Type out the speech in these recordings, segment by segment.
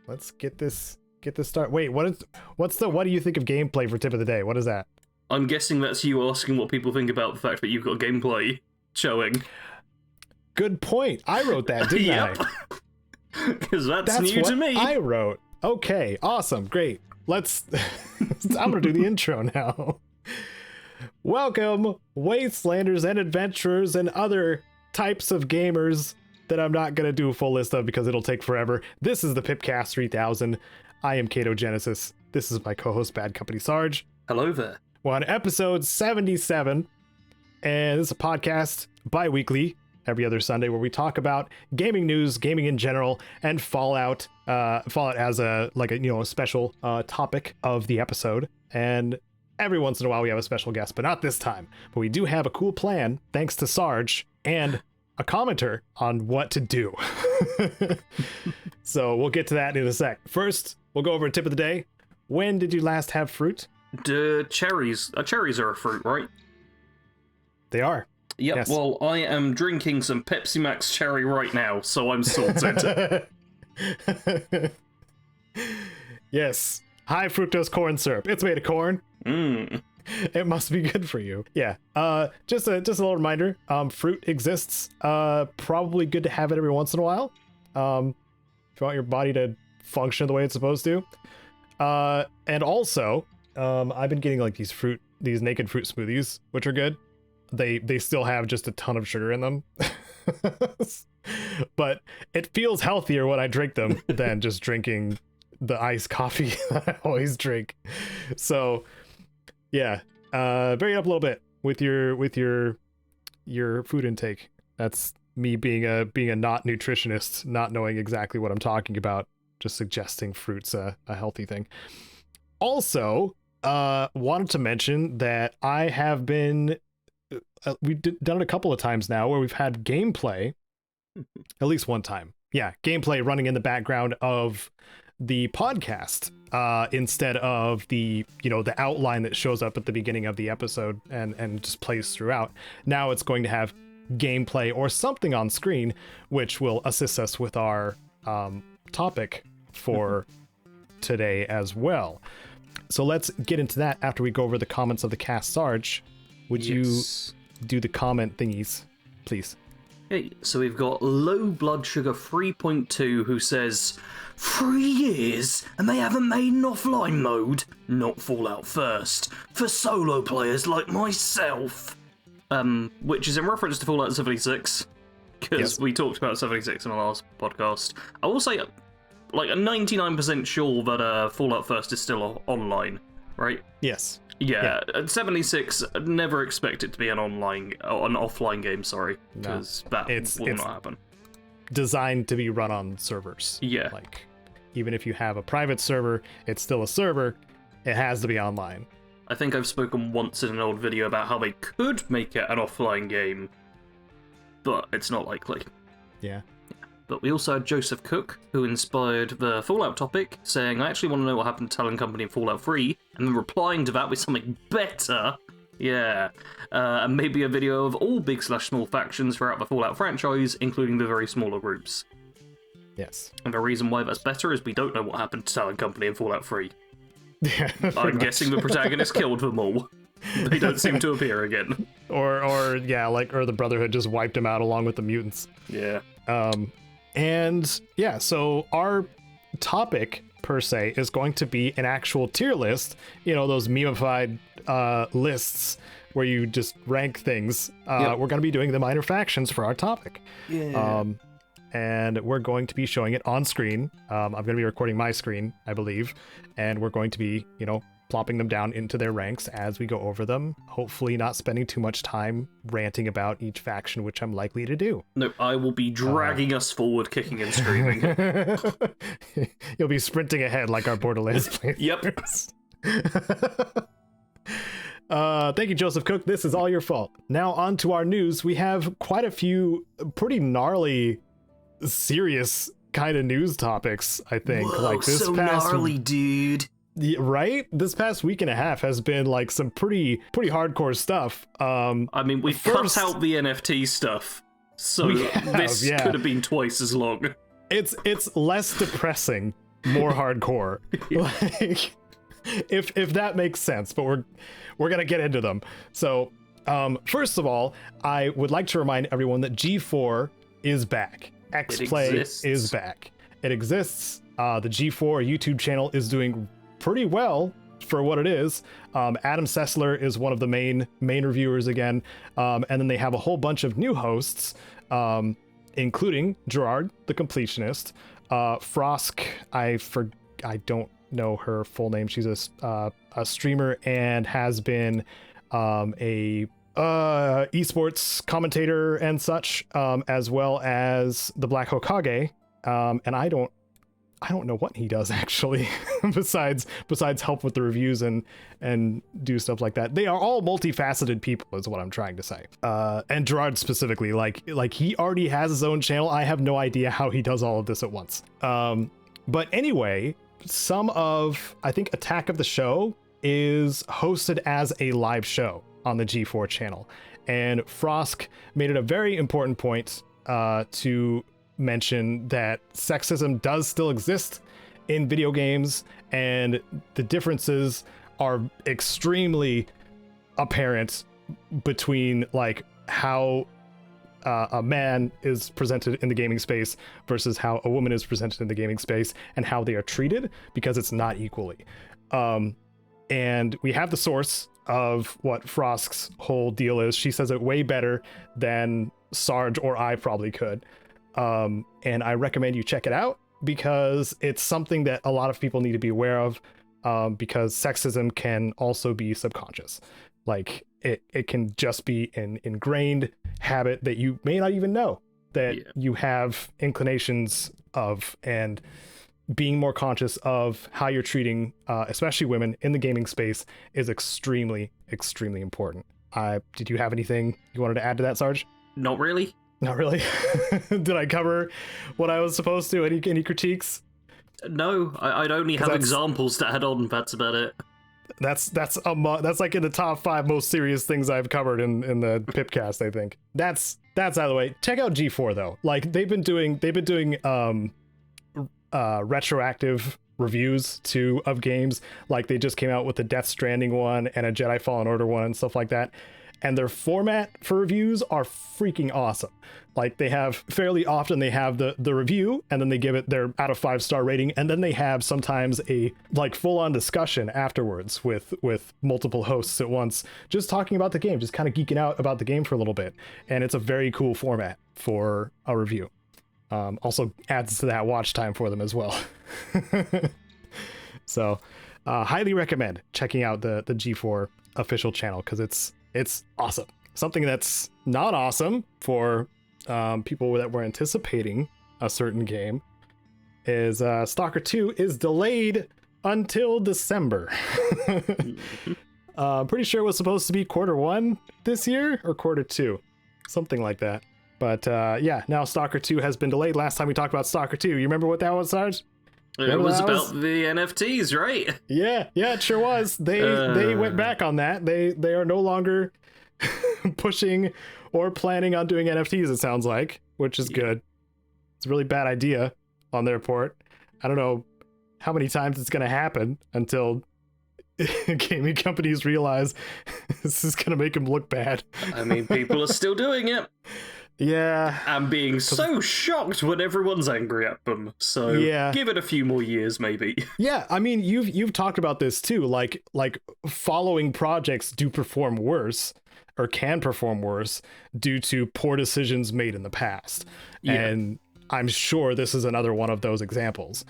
let's get this start. Wait, what do you think of gameplay for tip of the day? What is that? I'm guessing that's you asking what people think about the fact that you've got gameplay showing. Good point. I wrote that, didn't Yep. I? Because that's new what to me. I wrote. Okay, awesome, great. Let's. I'm gonna do the intro now. Welcome, wastelanders and adventurers and other types of gamers that I'm not gonna do a full list of because it'll take forever. This is the PIPCAST 3000. I am Caedo Genesis. This is my co-host Bad Company Sarge. Hello there. We're on episode 77, and this is a podcast bi-weekly every other Sunday where we talk about gaming news, gaming in general, and Fallout as a special topic of the episode. And every once in a while we have a special guest, but not this time. But we do have a cool plan thanks to Sarge and a commenter on what to do. So we'll get to that in a sec. First, we'll go over a tip of the day. When did you last have fruit? Cherries. Cherries are a fruit, right? They are. Yep, Yes. Well, I am drinking some Pepsi Max cherry right now, so I'm sorted. Yes. High fructose corn syrup. It's made of corn. It must be good for you. Yeah. Just a little reminder. Fruit exists. Probably good to have it every once in a while. If you want your body to function the way it's supposed to. And also, I've been getting like these naked fruit smoothies, which are good. They still have just a ton of sugar in them. But it feels healthier when I drink them than just drinking the iced coffee that I always drink. So yeah, vary it up a little bit with your food intake. That's me being a not nutritionist, not knowing exactly what I'm talking about, just suggesting fruit's a healthy thing. Also, wanted to mention that I have been we've done it a couple of times now where we've had gameplay, at least one time. Yeah, gameplay running in the background of the podcast instead of the outline that shows up at the beginning of the episode and just plays throughout. Now it's going to have gameplay or something on screen which will assist us with our topic for today as well. So let's get into that after we go over the comments of the cast. Sarge, would you do the comment thingies, please? Hey, so we've got Low Blood Sugar 3.2 who says, 3 years and they haven't made an offline mode? Not Fallout first, for solo players like myself. Which is in reference to Fallout 76, because we talked about 76 in the last podcast. I will say, like, I'm 99% sure that Fallout First is still online, right? Yes. Yeah, 76, never expect it to be an offline game, sorry, because that will not happen. Designed to be run on servers. Yeah. Like, even if you have a private server, it's still a server. It has to be online. I think I've spoken once in an old video about how they could make it an offline game, but it's not likely. Yeah. But we also had Joseph Cook, who inspired the Fallout topic, saying, I actually want to know what happened to Talon Company in Fallout 3, and then replying to that with something better. Yeah. And maybe a video of all big/small factions throughout the Fallout franchise, including the very smaller groups. Yes. And the reason why that's better is we don't know what happened to Talon Company in Fallout 3. Yeah. I'm guessing the protagonist killed them all. They don't seem to appear again. Or the Brotherhood just wiped them out along with the mutants. Yeah. And yeah, so our topic per se is going to be an actual tier list, those memified lists where you just rank things. We're going to be doing the minor factions for our topic. Yeah. And we're going to be showing it on screen. I'm going to be recording my screen, I believe, and we're going to be, plopping them down into their ranks as we go over them, hopefully not spending too much time ranting about each faction, which I'm likely to do. No, I will be dragging us forward, kicking and screaming. You'll be sprinting ahead like our Borderlands players. Yep. Thank you, Joseph Cook. This is all your fault. Now on to our news. We have quite a few pretty gnarly, serious kind of news topics, I think. Whoa, like this so past gnarly, dude. Right? This past week and a half has been like some pretty hardcore stuff. I mean, we've cut out the NFT stuff, so this could have been twice as long. It's less depressing more hardcore. Like, if that makes sense, but we're gonna get into them. So first of all, I would like to remind everyone that G4 is back. X-Play is back. It exists. The G4 YouTube channel is doing pretty well for what it is. Adam Sessler is one of the main reviewers again, and then they have a whole bunch of new hosts, including Gerard, the completionist, Frosk. I don't know her full name. She's a streamer and has been a esports commentator and such, as well as the Black Hokage, and I don't know what he does actually besides help with the reviews and do stuff like that. They are all multifaceted people is what I'm trying to say. And Gerard specifically, like he already has his own channel. I have no idea how he does all of this at once. But anyway, I think Attack of the Show is hosted as a live show on the G4 channel. And Frosk made it a very important point to mention that sexism does still exist in video games, and the differences are extremely apparent between like how a man is presented in the gaming space versus how a woman is presented in the gaming space, and how they are treated, because it's not equally. And we have the source of what Frosk's whole deal is. She says it way better than Sarge or I probably could. And I recommend you check it out, because it's something that a lot of people need to be aware of, because sexism can also be subconscious. Like it can just be an ingrained habit that you may not even know that you have inclinations of, and being more conscious of how you're treating, especially women in the gaming space, is extremely, extremely important. Did you have anything you wanted to add to that, Sarge? Not really. Not really. Did I cover what I was supposed to? Any critiques? No, I'd only have examples to add on. That's about it. That's like in the top 5 most serious things I've covered in the PIPCAST, I think. That's out of the way. Check out G4 though. Like they've been doing retroactive reviews too of games. Like they just came out with the Death Stranding one and a Jedi Fallen Order one and stuff like that. And their format for reviews are freaking awesome. Like they have fairly often they have the review, and then they give it their out of 5-star rating, and then they have sometimes a like full-on discussion afterwards with multiple hosts at once, just talking about the game, just kind of geeking out about the game for a little bit. And it's a very cool format for a review. Also adds to that watch time for them as well. So highly recommend checking out the G4 official channel, because it's awesome. Something that's not awesome for people that were anticipating a certain game is Stalker 2 is delayed until December. Pretty sure it was supposed to be Q1 this year or Q2, something like that. But yeah, now Stalker 2 has been delayed. Last time we talked about Stalker 2, you remember what that was, Sarge? It was about the NFTs, right? Yeah, it sure was. They went back on that. They are no longer pushing or planning on doing NFTs, it sounds like, which is good. It's a really bad idea on their part. I don't know how many times it's going to happen until gaming companies realize this is going to make them look bad. I mean, people are still doing it. Yeah. And being so shocked when everyone's angry at them. So give it a few more years, maybe. Yeah, I mean, you've talked about this too. Like following projects do perform worse, or can perform worse, due to poor decisions made in the past. Yeah. And I'm sure this is another one of those examples.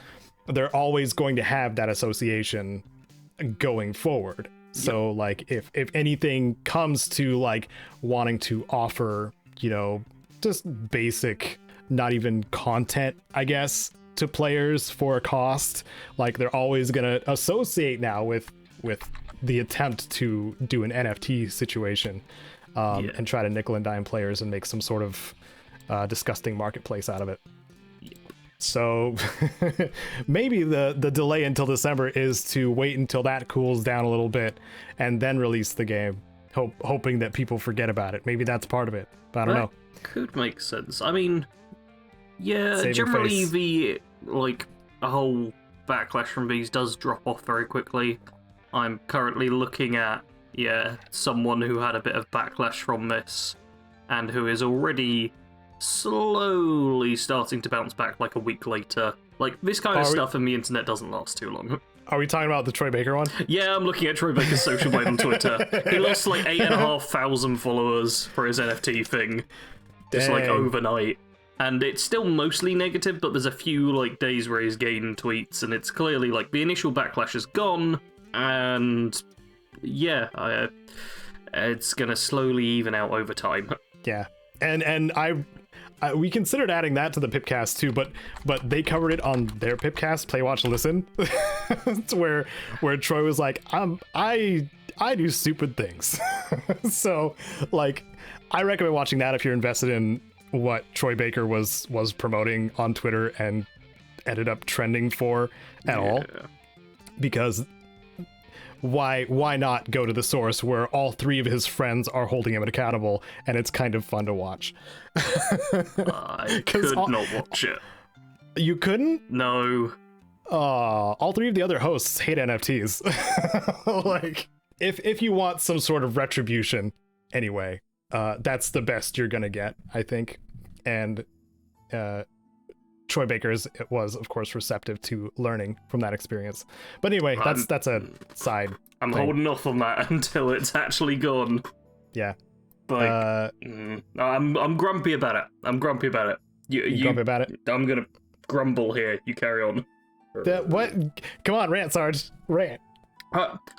They're always going to have that association going forward. So like if anything comes to like wanting to offer, you know, just basic, not even content, I guess, to players for a cost, like they're always gonna associate now with the attempt to do an NFT situation, and try to nickel and dime players and make some sort of disgusting marketplace out of it. So maybe the delay until December is to wait until that cools down a little bit and then release the game, hoping that people forget about it. Maybe that's part of it, but I don't know. Could make sense. I mean, yeah, saving generally face. The like a whole backlash from these does drop off very quickly. I'm currently looking at, someone who had a bit of backlash from this, and who is already slowly starting to bounce back like a week later. Like, this kind of stuff on the internet doesn't last too long. Are we talking about the Troy Baker one? Yeah, I'm looking at Troy Baker's social blade on Twitter. He lost like 8,500 followers for his NFT thing. Just like overnight. And it's still mostly negative, but there's a few like days where he's gained tweets, and it's clearly like the initial backlash is gone, and it's gonna slowly even out over time. Yeah, and we considered adding that to the PIPCAST too, but they covered it on their PIPCAST, Play, Watch, Listen. It's where Troy was like, I do stupid things. So like, I recommend watching that if you're invested in what Troy Baker was promoting on Twitter and ended up trending for at all, because why not go to the source where all three of his friends are holding him accountable, and it's kind of fun to watch. I could not watch it. You couldn't? No. All three of the other hosts hate NFTs. Like, if you want some sort of retribution anyway, that's the best you're gonna get, I think. And Troy Baker's was, of course, receptive to learning from that experience. But anyway, that's a side I'm thing. holding off on that until it's actually gone. Yeah. Like, I'm grumpy about it. I'm grumpy about it. You grumpy about it? I'm gonna grumble here. You carry on. What? Come on, rant, Sarge. Rant.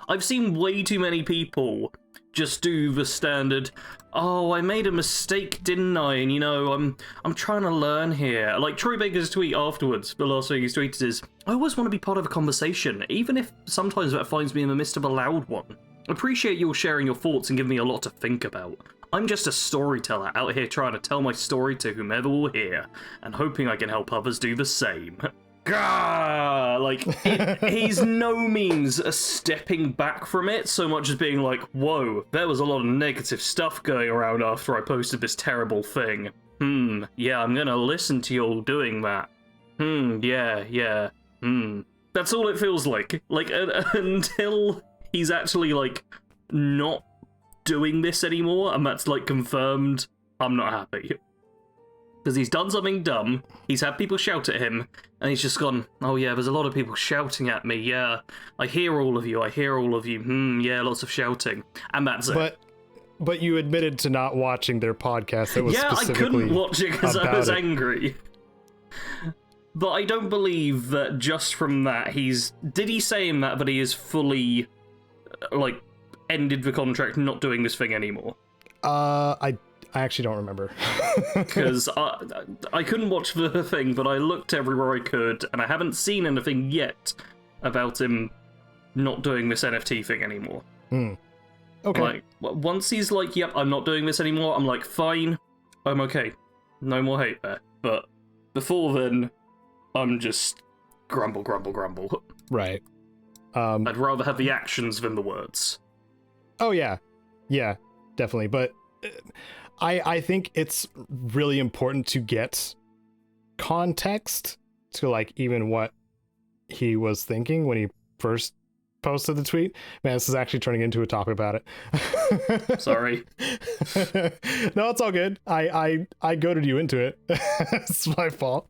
I've seen way too many people just do the standard, oh, I made a mistake, didn't I? And, you know, I'm trying to learn here. Like, Troy Baker's tweet afterwards, the last thing he's tweeted is, I always want to be part of a conversation, even if sometimes that finds me in the midst of a loud one. Appreciate you all sharing your thoughts and giving me a lot to think about. I'm just a storyteller out here trying to tell my story to whomever will hear, and hoping I can help others do the same. Gah! Like, he's no means stepping back from it so much as being like, whoa, there was a lot of negative stuff going around after I posted this terrible thing. Yeah, I'm gonna listen to you all doing that. Yeah. That's all it feels like. Like, until he's actually, like, not doing this anymore, and that's, like, confirmed, I'm not happy. Because he's done something dumb, he's had people shout at him, and he's just gone, oh yeah, there's a lot of people shouting at me, yeah, I hear all of you, yeah, lots of shouting, and that's it. But you admitted to not watching their podcast that was specifically I couldn't watch it because I was it. Angry. But I don't believe that just from that did he say in that he is fully, like, ended the contract, not doing this thing anymore? I actually don't remember. Because I couldn't watch the thing, but I looked everywhere I could, and I haven't seen anything yet about him not doing this NFT thing anymore. Okay. Like, once he's like, yep, I'm not doing this anymore, I'm like, fine, I'm okay. No more hate there. But before then, I'm just grumble. Right. I'd rather have the actions than the words. Oh, yeah. Yeah, definitely. But I think it's really important to get context to, like, even what he was thinking when he first posted the tweet. Man, this is actually turning into a topic about it. Sorry. No, it's all good. I goaded you into it. It's my fault.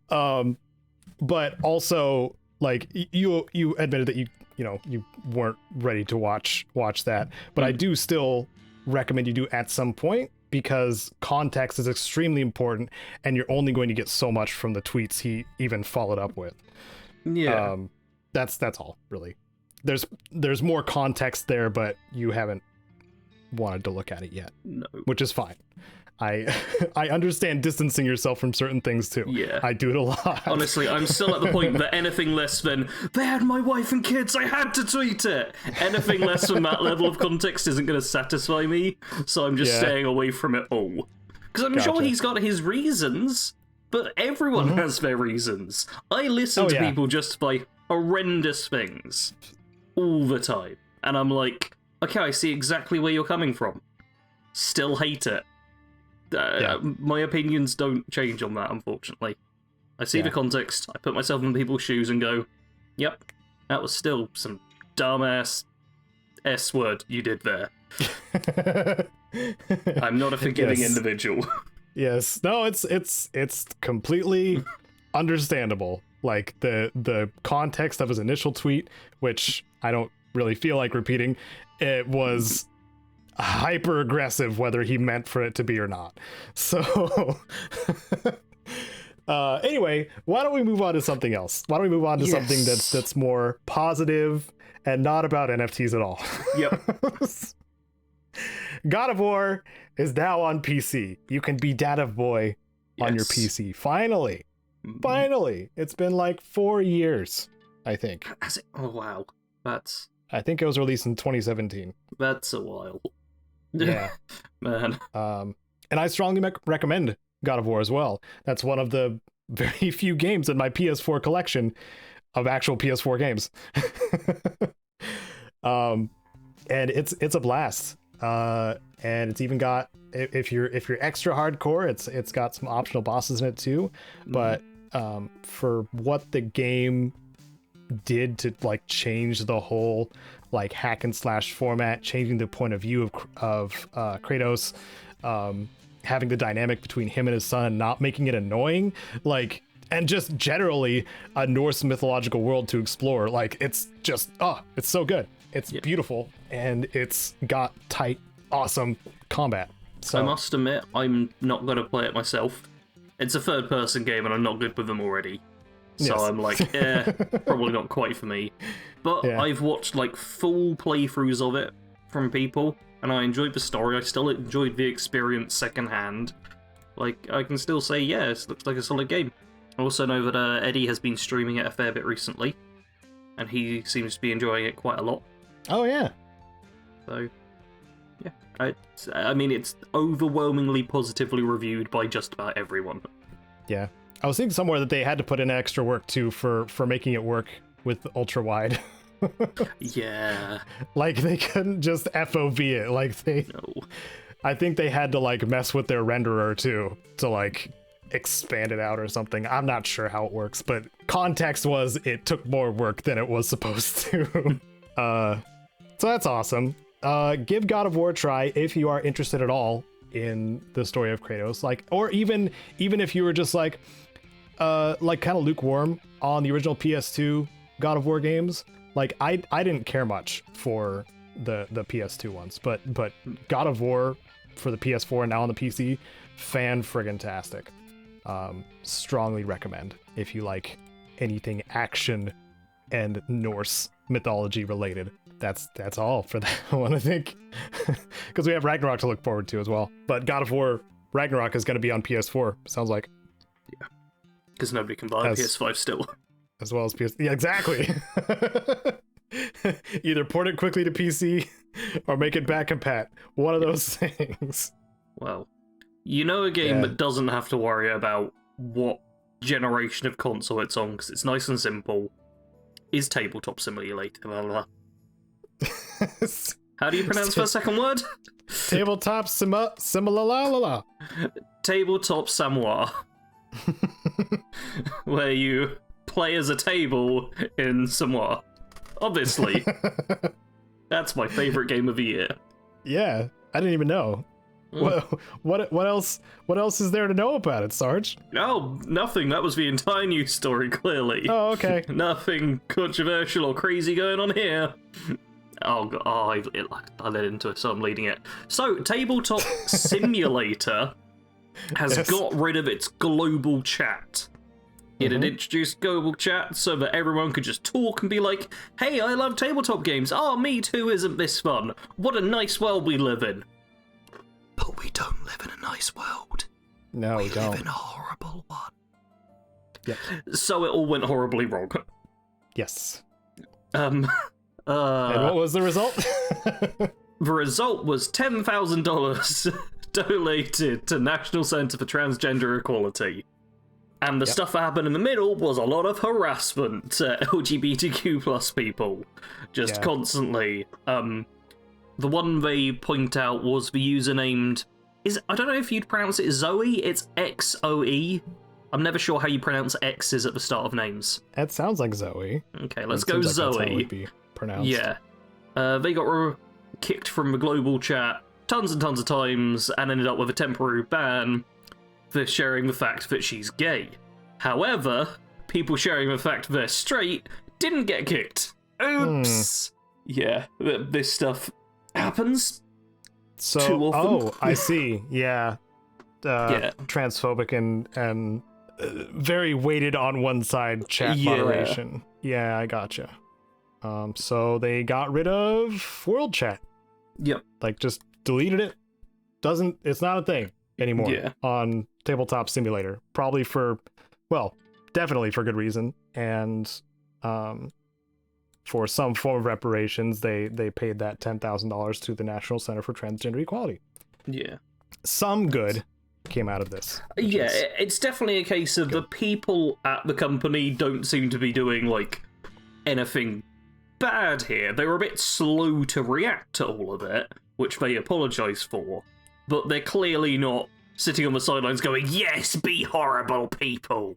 But also, like, you admitted that you weren't ready to watch that, but I do still recommend you do at some point, because context is extremely important, and you're only going to get so much from the tweets he even followed up with. Yeah. That's all, really. There's more context there, but you haven't wanted to look at it yet. No. Which is fine. I understand distancing yourself from certain things too. Yeah. I do it a lot. Honestly, I'm still at the point that anything less than, they had my wife and kids, I had to tweet it! Anything less than that level of context isn't going to satisfy me, so I'm just staying away from it all. Because I'm sure he's got his reasons, but everyone has their reasons. I listen to people justify horrendous things all the time, and I'm like, okay, I see exactly where you're coming from. Still hate it. My opinions don't change on that, unfortunately. I see the context, I put myself in people's shoes and go, Yep. That was still some dumbass S word you did there. I'm not a forgiving individual. Yes. No, it's completely understandable. Like the context of his initial tweet, which I don't really feel like repeating, it was hyper aggressive whether he meant for it to be or not. So anyway, why don't we move on to something else? Why don't we move on to something that's more positive and not about NFTs at all? Yep. God of War is now on PC. You can be Data Boy on your PC. Finally. Finally. It's been like 4 years, I think. Has it? Oh, wow. I think it was released in 2017. That's a while. Yeah. Man. And I strongly recommend God of War as well. That's one of the very few games in my PS4 collection of actual PS4 games. And it's a blast. And it's even got, if you're extra hardcore, it's got some optional bosses in it too. But for what the game did to like change the whole like hack and slash format, changing the point of view of Kratos, having the dynamic between him and his son, not making it annoying, like, and just generally a Norse mythological world to explore. Like, it's just, it's so good. It's beautiful, and it's got tight, awesome combat. So I must admit, I'm not going to play it myself. It's a third-person game, and I'm not good with them already. So I'm like, probably not quite for me. But I've watched, like, full playthroughs of it from people, and I enjoyed the story. I still enjoyed the experience secondhand. Like, I can still say, it looks like a solid game. I also know that Eddie has been streaming it a fair bit recently, and he seems to be enjoying it quite a lot. Oh, yeah. So, yeah. I mean, it's overwhelmingly positively reviewed by just about everyone. Yeah. I was thinking somewhere that they had to put in extra work, too, for making it work with ultra-wide. Yeah. Like, they couldn't just FOV it. Like, No. I think they had to, like, mess with their renderer, too, to, like, expand it out or something. I'm not sure how it works, but context was it took more work than it was supposed to. So that's awesome. Give God of War a try if you are interested at all in the story of Kratos, like, or even if you were just like kind of lukewarm on the original PS2 God of War games. Like, I didn't care much for the PS2 ones, but God of War for the PS4 and now on the PC, fan-friggin-tastic. Strongly recommend if you like anything action and Norse mythology related. That's all for that one, I think. Because we have Ragnarok to look forward to as well. But God of War Ragnarok is going to be on PS4, sounds like. Yeah. Because nobody can buy a PS5 still. As well as PS... Yeah, exactly. Either port it quickly to PC or make it back compat. One of those things. Well, you know a game that doesn't have to worry about what generation of console it's on, because it's nice and simple, is Tabletop Simulator. How do you pronounce the second word? Tabletop Simulator. Tabletop Samoa. Where you play as a table in Samoa. Obviously. That's my favorite game of the year. Yeah, I didn't even know. What else is there to know about it, Sarge? Oh, nothing. That was the entire news story, clearly. Oh, okay. Nothing controversial or crazy going on here. Oh, God. I led into it, so I'm leading it. So, Tabletop Simulator has got rid of its global chat. It had introduced global chat so that everyone could just talk and be like, hey, I love tabletop games. Oh, me too, isn't this fun? What a nice world we live in. But we don't live in a nice world. No, we don't. We live in a horrible one. Yep. So it all went horribly wrong. Yes. And what was the result? The result was $10,000 donated to National Center for Transgender Equality. And the stuff that happened in the middle was a lot of harassment to LGBTQ plus people. Just constantly. The one they point out was the user named... I don't know if you'd pronounce it Zoe. It's XOE. I'm never sure how you pronounce X's at the start of names. That sounds like Zoe. Okay, let's go Zoe. That's how it would be pronounced. Yeah. They got kicked from the global chat tons and tons of times and ended up with a temporary ban for sharing the fact that she's gay. However, people sharing the fact they're straight didn't get kicked. Oops. Yeah, this stuff happens too often. I see. Yeah. Transphobic and very weighted on one side chat moderation. Yeah, I gotcha. So they got rid of World Chat. Yep. Like, just deleted it. It's not a thing anymore on Tabletop Simulator. Probably definitely for good reason. And for some form of reparations, they paid that $10,000 to the National Center for Transgender Equality. Yeah. Some good came out of this. Yeah, it's definitely a case of the people at the company don't seem to be doing, like, anything bad here. They were a bit slow to react to all of it, which they apologise for, but they're clearly not sitting on the sidelines going, yes, be horrible people.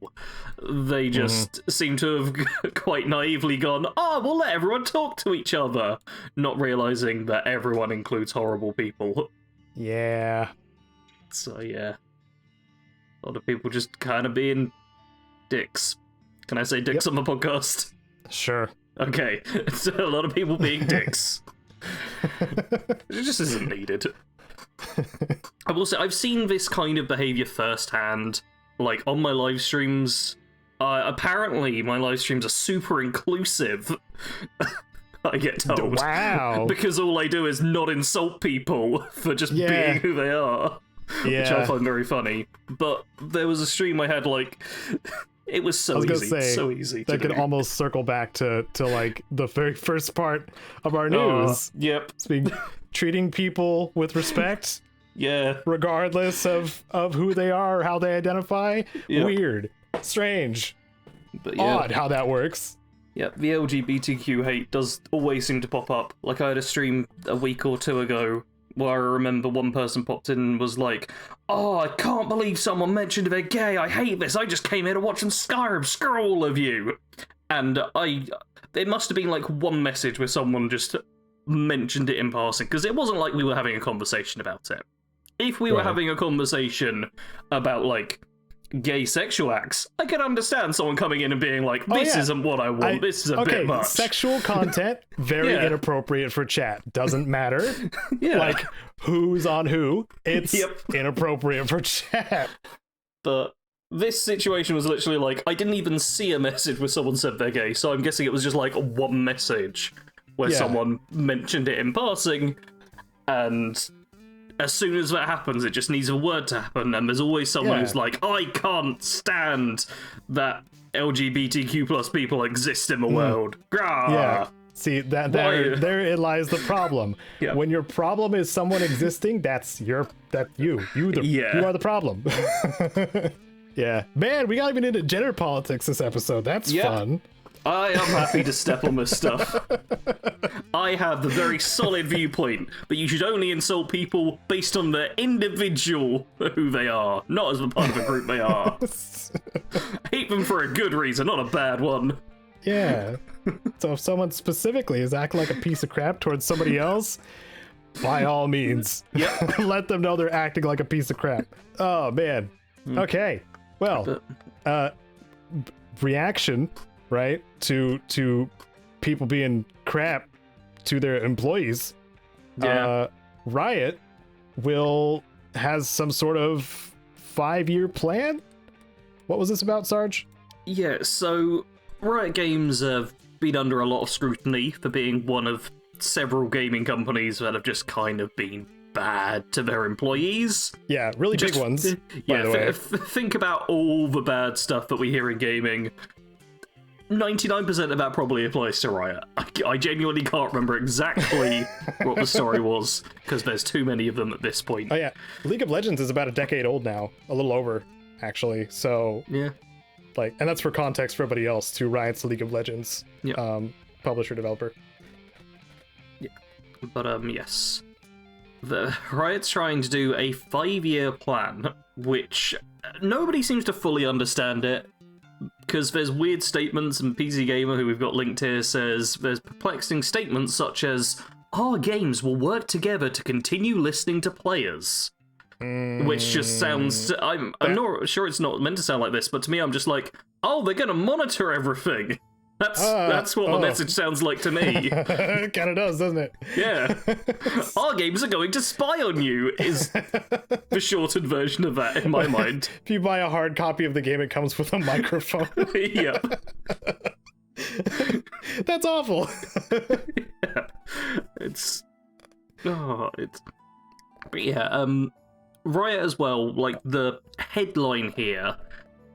They just seem to have quite naively gone, we'll let everyone talk to each other, not realising that everyone includes horrible people. Yeah. So, yeah. A lot of people just kind of being dicks. Can I say dicks on the podcast? Sure. Okay, so a lot of people being dicks. It just isn't needed. I will say, I've seen this kind of behaviour firsthand, like, on my live streams. Apparently, my live streams are super inclusive, I get told. Wow. Because all I do is not insult people for just being who they are. Yeah. Which I find very funny. But there was a stream I had, like... It was so easy. That could almost circle back to like the very first part of our news. Yep. Treating people with respect. Yeah. Regardless of who they are or how they identify. Yep. Weird. Strange. But odd how that works. Yeah, the LGBTQ hate does always seem to pop up. Like, I had a stream a week or two ago where I remember one person popped in and was like, I can't believe someone mentioned they're gay, I hate this, I just came here to watch some Skyrim, screw all of you. And there must have been like one message where someone just mentioned it in passing, because it wasn't like we were having a conversation about it. If we were having a conversation about, like, gay sexual acts, I could understand someone coming in and being like, this isn't what I want, this is a bit much. Sexual content, very inappropriate for chat. Doesn't matter. Like, who's on who. It's inappropriate for chat. But this situation was literally like, I didn't even see a message where someone said they're gay, so I'm guessing it was just like one message where someone mentioned it in passing, and as soon as that happens, it just needs a word to happen, and there's always someone who's like, I can't stand that LGBTQ plus people exist in the world. Grah! Yeah. See, there lies the problem. When your problem is someone existing, you are the problem. Yeah. Man, we got even into gender politics this episode. That's fun. I am happy to step on this stuff. I have the very solid viewpoint that you should only insult people based on the individual who they are, not as a part of a group they are. Hate them for a good reason, not a bad one. Yeah. So if someone specifically is acting like a piece of crap towards somebody else, by all means, let them know they're acting like a piece of crap. Oh, man. Okay. Well, reaction, right, to people being crap to their employees. Riot has some sort of 5-year plan. What was this about, Sarge? Yeah, so Riot Games have been under a lot of scrutiny for being one of several gaming companies that have just kind of been bad to their employees. Yeah, really big ones, by the way. Think about all the bad stuff that we hear in gaming. 99% of that probably applies to Riot. I genuinely can't remember exactly what the story was, because there's too many of them at this point. Oh yeah, League of Legends is about a decade old now, a little over, actually. So yeah, like, and that's for context for everybody else too. Riot's League of Legends, publisher developer. Yeah, but yes, the Riot's trying to do a 5-year plan, which nobody seems to fully understand it, because there's weird statements, and PC Gamer, who we've got linked here, says there's perplexing statements such as, our games will work together to continue listening to players. Which just sounds... I'm not sure it's not meant to sound like this, but to me I'm just like, oh, they're gonna monitor everything. That's what the message sounds like to me. It kind of does, doesn't it? Yeah. Our games are going to spy on you, is the shortened version of that in my mind. If you buy a hard copy of the game, it comes with a microphone. Yeah. That's awful. Yeah. But yeah, Riot as well, like, the headline here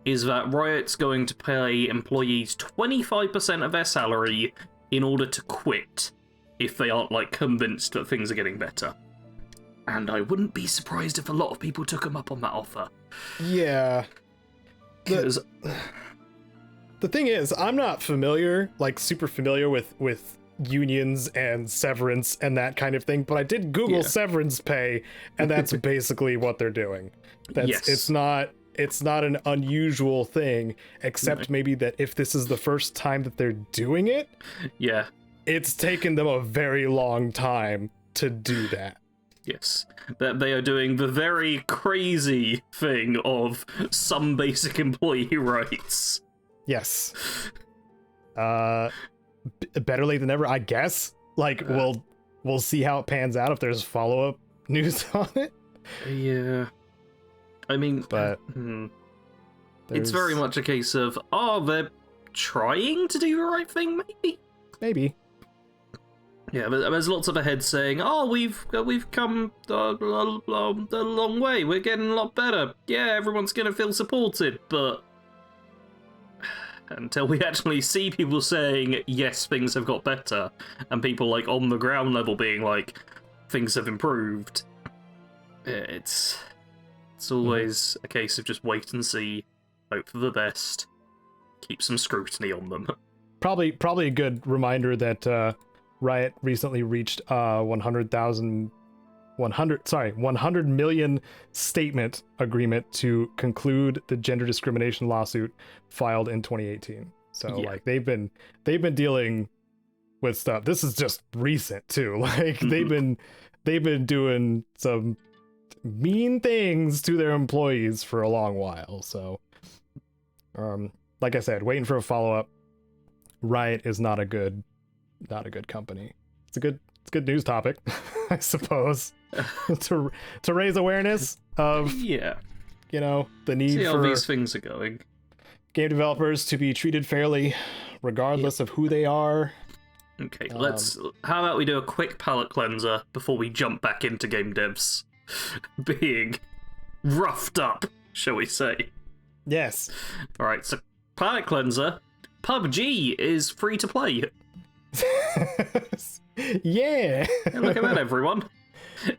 is that Riot's going to pay employees 25% of their salary in order to quit if they aren't, like, convinced that things are getting better. And I wouldn't be surprised if a lot of people took them up on that offer. Yeah. The thing is, I'm not familiar, like, super familiar with unions and severance and that kind of thing, but I did Google severance pay, and that's basically what they're doing. It's not an unusual thing, except maybe that if this is the first time that they're doing it, it's taken them a very long time to do that. Yes, that they are doing the very crazy thing of some basic employee rights. Yes. Better late than never, I guess. Like, we'll see how it pans out if there's follow-up news on it. Yeah. I mean, but it's very much a case of, they're trying to do the right thing, maybe. Yeah, but there's lots of heads saying, we've come a long way, we're getting a lot better. Yeah, everyone's gonna feel supported, but until we actually see people saying, yes, things have got better, and people, like, on the ground level being like, things have improved, it's always a case of just wait and see, hope for the best, keep some scrutiny on them. Probably a good reminder that Riot recently reached 100 million statement agreement to conclude the gender discrimination lawsuit filed in 2018. So like they've been dealing with stuff. This is just recent too. Like they've been doing some mean things to their employees for a long while. So like I said, waiting for a follow-up. Riot is not a good company. It's a good news topic, I suppose, to raise awareness of the need see how for these things are going. Game developers to be treated fairly, regardless of who they are. Okay, how about we do a quick palate cleanser before we jump back into game devs being roughed up, shall we say? Yes. All right, so palate cleanser. PUBG is free to play. Yeah. Look at that, everyone.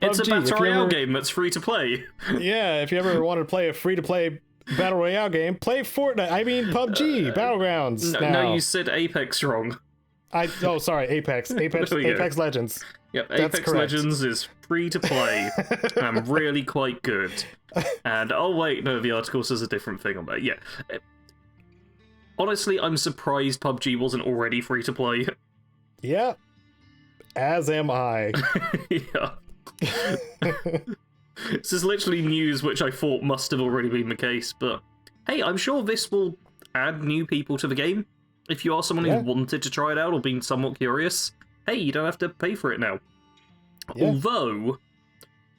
It's a Battle Royale game that's free to play. Yeah, if you ever want to play a free-to-play Battle Royale game, play Fortnite. I mean PUBG, Battlegrounds. No, you said Apex wrong. Sorry, Apex Legends. Yep, Apex Legends is free to play and really quite good. And the article says a different thing on that. Yeah. Honestly, I'm surprised PUBG wasn't already free to play. Yeah. As am I. Yeah. This is literally news which I thought must have already been the case, but hey, I'm sure this will add new people to the game. If you are someone who wanted to try it out or been somewhat curious, hey, you don't have to pay for it now. Yeah. Although,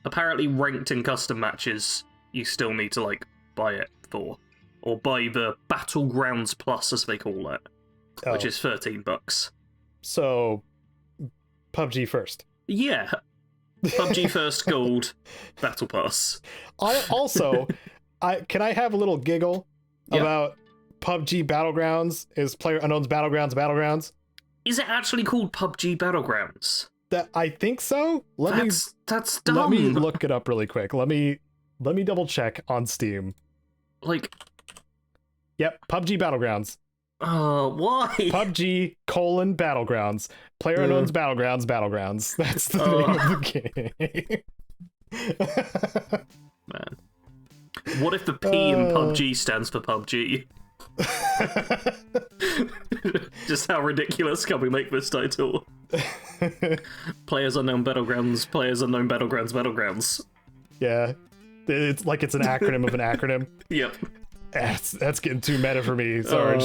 apparently ranked in custom matches, you still need to, like, buy it for. Or buy the Battlegrounds Plus, as they call it, which is $13. So, PUBG first. Yeah. PUBG first gold Battle Pass. Can I have a little giggle about PUBG Battlegrounds? Is PlayerUnknown's Battlegrounds? Is it actually called PUBG Battlegrounds? I think so. That's dumb. Let me look it up really quick. Let me double check on Steam. Yep, PUBG Battlegrounds. Why? PUBG Battlegrounds. PlayerUnknown's Battlegrounds. That's the name of the game. Man. What if the P in PUBG stands for PUBG? Just how ridiculous can we make this title? Players Unknown Battlegrounds, Players Unknown Battlegrounds, Battlegrounds. Yeah, it's like it's an acronym of an acronym. Yep. That's getting too meta for me, Sarge.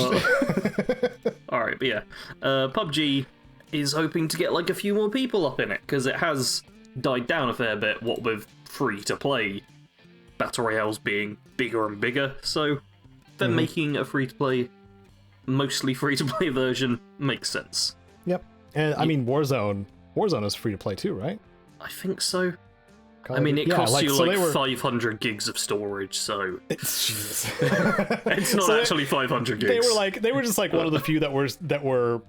Alright, but yeah. PUBG is hoping to get like a few more people up in it, because it has died down a fair bit, what with free-to-play Battle Royales being bigger and bigger, so them making a free-to-play, mostly free-to-play version makes sense. Yep. And I mean, Warzone is free-to-play too, right? I think so. I mean, it costs you like 500 gigs of storage, so it's not actually 500 gigs. They were just like one of the few that were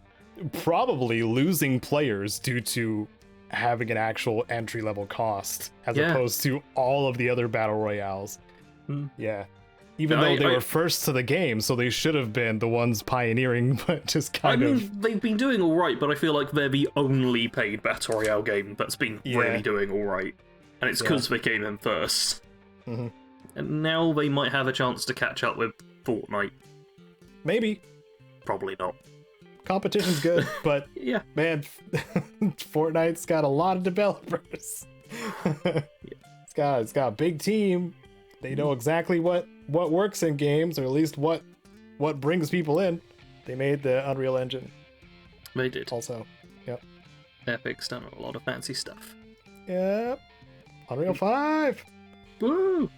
probably losing players due to having an actual entry-level cost, as opposed to all of the other battle royales. Yeah, even though they were first to the game, so they should have been the ones pioneering, but just kind of. They've been doing all right, but I feel like they're the only paid battle royale game that's been really doing all right. And it's because they came in first. And now they might have a chance to catch up with Fortnite. Maybe. Probably not. Competition's good, but yeah, man, Fortnite's got a lot of developers. It's got a big team. They know exactly what works in games, or at least what brings people in. They made the Unreal Engine. They did. Also, yep. Epic's done a lot of fancy stuff. Yep. Unreal 5! Woo!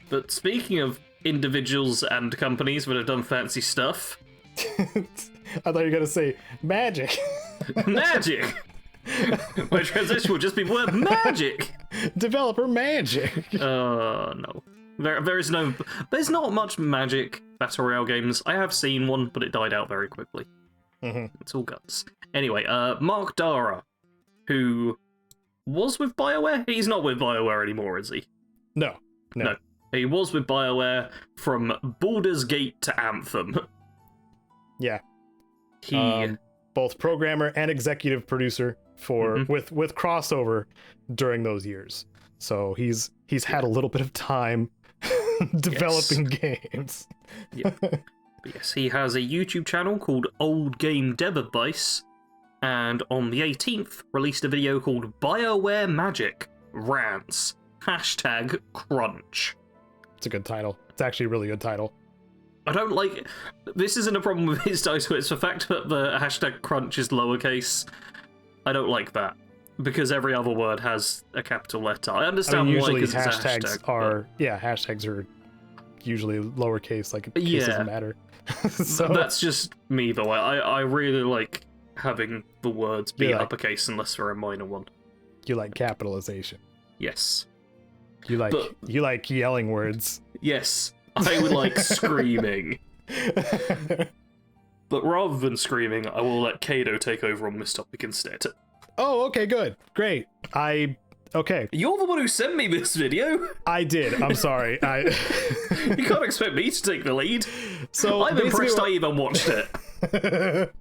But speaking of individuals and companies that have done fancy stuff... I thought you were going to say magic. Magic! My transition would just be word magic! Developer magic! No. There's not much magic Battle Royale games. I have seen one, but it died out very quickly. It's all guts. Anyway, Mark Darrah, who... was with Bioware? He's not with Bioware anymore, is he? No. He was with Bioware from Baldur's Gate to Anthem. Yeah. He both programmer and executive producer for with crossover during those years. So he's had a little bit of time developing games. Yeah. But yes, he has a YouTube channel called Old Game Dev Advice. And on the 18th, released a video called BioWare Magic Rants #crunch. It's a good title. It's actually a really good title. I don't like it. This isn't a problem with his title, it's the fact that the #crunch is lowercase. I don't like that, because every other word has a capital letter. I understand why, because hashtags are usually lowercase, like it doesn't matter. So that's just me, though. I really like having the words be uppercase unless they're a minor one. You like capitalization. Yes. You like yelling words. Yes. I would like screaming. But rather than screaming, I will let Caedo take over on this topic instead. Oh, okay, good. Great. Okay. You're the one who sent me this video. I did. I'm sorry. You can't expect me to take the lead. So I'm impressed I even watched it.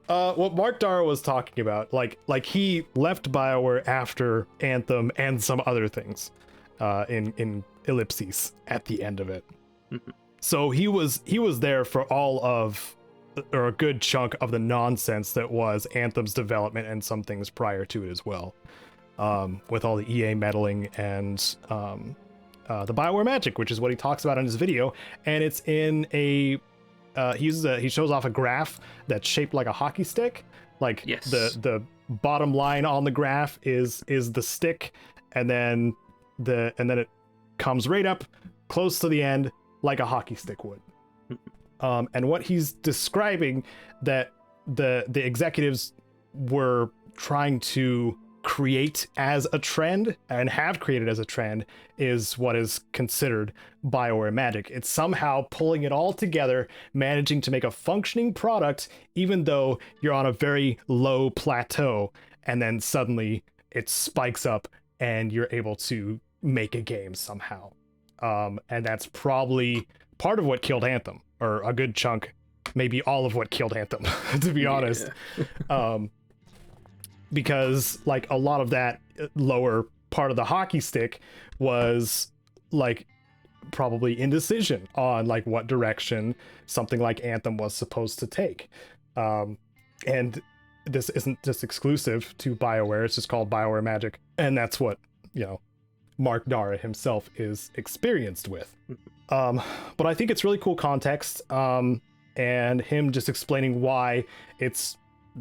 What Mark Darrah was talking about, like he left Bioware after Anthem and some other things, in ellipses at the end of it. So he was there for all of, or a good chunk of the nonsense that was Anthem's development and some things prior to it as well, with all the EA meddling and the Bioware magic, which is what he talks about in his video, and it's in a. He shows off a graph that's shaped like a hockey stick. Like the bottom line on the graph is the stick, and then it comes right up close to the end like a hockey stick would. And what he's describing that the executives were trying to create as a trend and have created as a trend is what is considered Bioware magic. It's somehow pulling it all together, managing to make a functioning product even though you're on a very low plateau, and then suddenly it spikes up and you're able to make a game somehow. And that's probably part of what killed Anthem, or a good chunk, maybe all of what killed Anthem, to be honest. Because like a lot of that lower part of the hockey stick was like probably indecision on like what direction something like Anthem was supposed to take. And this isn't just exclusive to BioWare, it's just called BioWare Magic. And that's what, Mark Darrah himself is experienced with. But I think it's really cool context, and him just explaining why it's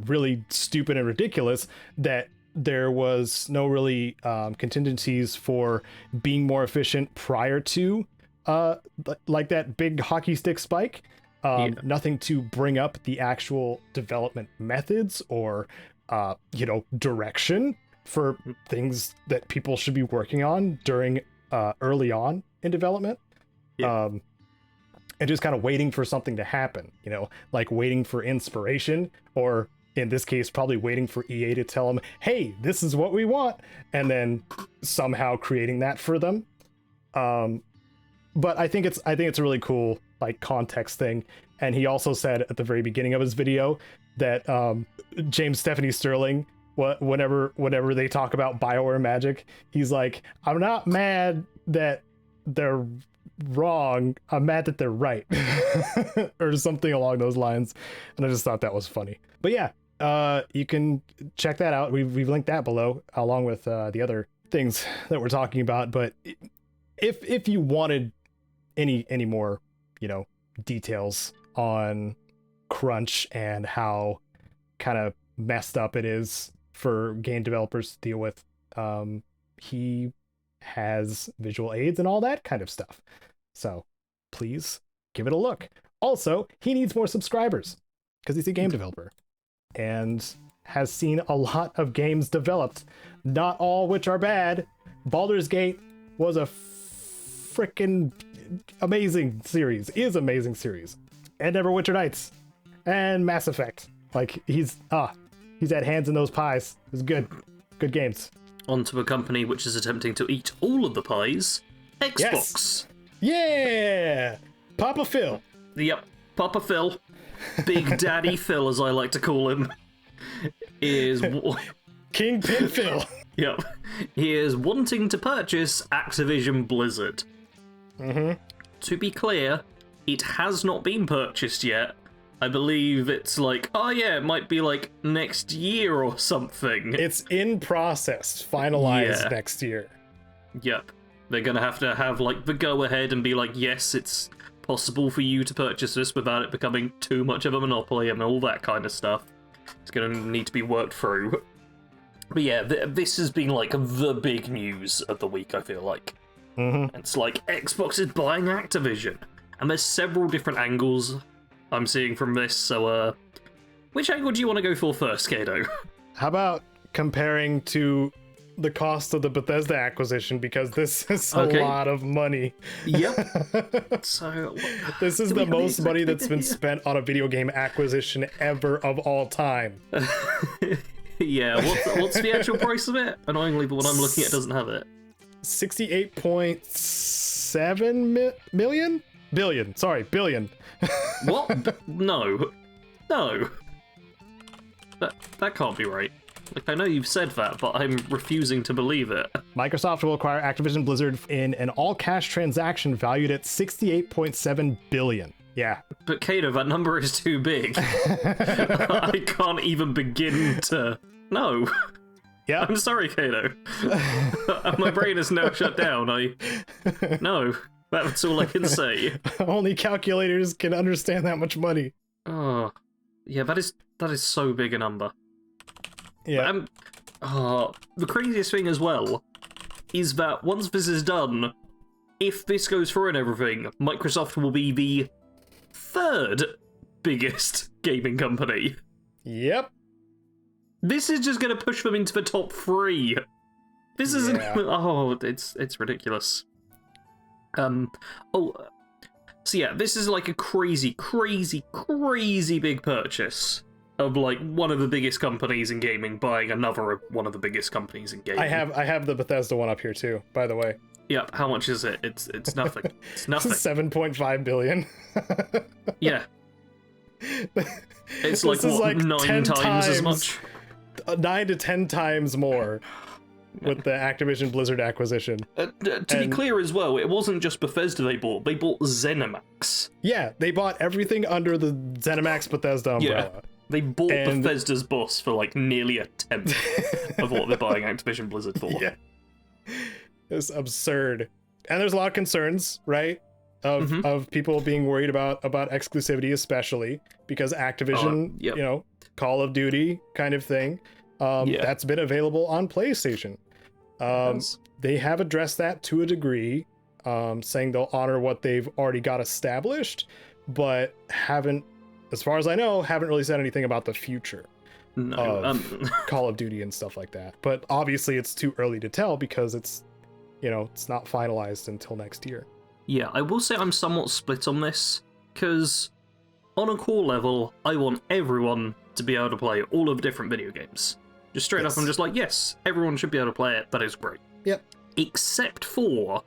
really stupid and ridiculous that there was no really contingencies for being more efficient prior to like that big hockey stick spike. Nothing to bring up the actual development methods or direction for things that people should be working on during early on in development. And just kind of waiting for something to happen, like waiting for inspiration, or in this case, probably waiting for EA to tell them, hey, this is what we want, and then somehow creating that for them. But I think it's a really cool like context thing. And he also said at the very beginning of his video that James Stephanie Sterling, whenever they talk about BioWare Magic, he's like, I'm not mad that they're wrong, I'm mad that they're right. Or something along those lines. And I just thought that was funny. But yeah, you can check that out. We've linked that below along with the other things that we're talking about. But if you wanted any more details on crunch and how kind of messed up it is for game developers to deal with, he has visual aids and all that kind of stuff, so please give it a look. Also, he needs more subscribers because he's a game developer and has seen a lot of games developed, not all which are bad. Baldur's Gate was a freaking amazing series, and Neverwinter Nights and Mass Effect. Like he's had hands in those pies. It's good games. Onto a company which is attempting to eat all of the pies, Xbox. Yes. Yeah, Papa Phil. Yep, Papa Phil, Big Daddy Phil as I like to call him, is Kingpin Phil. Yep, he is wanting to purchase Activision Blizzard. To be clear, it has not been purchased yet. I believe it's like, it might be like next year or something. It's in process, finalized next year. Yep. They're gonna have like the go-ahead and be like, yes, it's possible for you to purchase this without it becoming too much of a monopoly and all that kind of stuff. It's gonna need to be worked through. But yeah, this has been like the big news of the week, I feel like. It's like, Xbox is buying Activision. And there's several different angles I'm seeing from this, so which angle do you want to go for first, Caedo? How about comparing to the cost of the Bethesda acquisition, because this is a lot of money. Yep. So this is the most money that's been spent on a video game acquisition ever of all time. Yeah, what's the actual price of it? Annoyingly, the one I'm looking at doesn't have it. 68.7 million? Billion. Sorry, billion. What? No. That can't be right. Like, I know you've said that, but I'm refusing to believe it. Microsoft will acquire Activision Blizzard in an all-cash transaction valued at 68.7 billion. Yeah. But Caedo, that number is too big. I can't even begin to... No. Yeah. I'm sorry, Caedo. My brain is now shut down. No. That's all I can say. Only calculators can understand that much money. Oh. Yeah, that is so big a number. Yeah. The craziest thing as well is that once this is done, if this goes through and everything, Microsoft will be the third biggest gaming company. Yep. This is just going to push them into the top 3. This isn't... Oh, it's ridiculous. So yeah, this is like a crazy big purchase of like one of the biggest companies in gaming buying another one of the biggest companies in gaming. I have the Bethesda one up here too, by the way. Yep, how much is it? It's nothing. It's nothing. 7.5 billion. Yeah. It's like, what, like 9 times as much? 9 to 10 times more. with the Activision Blizzard acquisition. To be clear as well, it wasn't just Bethesda they bought ZeniMax. Yeah, they bought everything under the ZeniMax Bethesda umbrella. Yeah, they bought Bethesda's boss for like nearly a tenth of what they're buying Activision Blizzard for. Yeah. It's absurd. And there's a lot of concerns, right? Of people being worried about exclusivity, especially because Activision, you know, Call of Duty kind of thing. That's been available on PlayStation. They have addressed that to a degree, saying they'll honor what they've already got established, but haven't, as far as I know, haven't really said anything about the future of Call of Duty and stuff like that. But obviously it's too early to tell because it's, you know, it's not finalized until next year. Yeah, I will say I'm somewhat split on this, because on a core level, I want everyone to be able to play all of the different video games. Just straight up, I'm just like, yes, everyone should be able to play it, that is great. Yep. Except for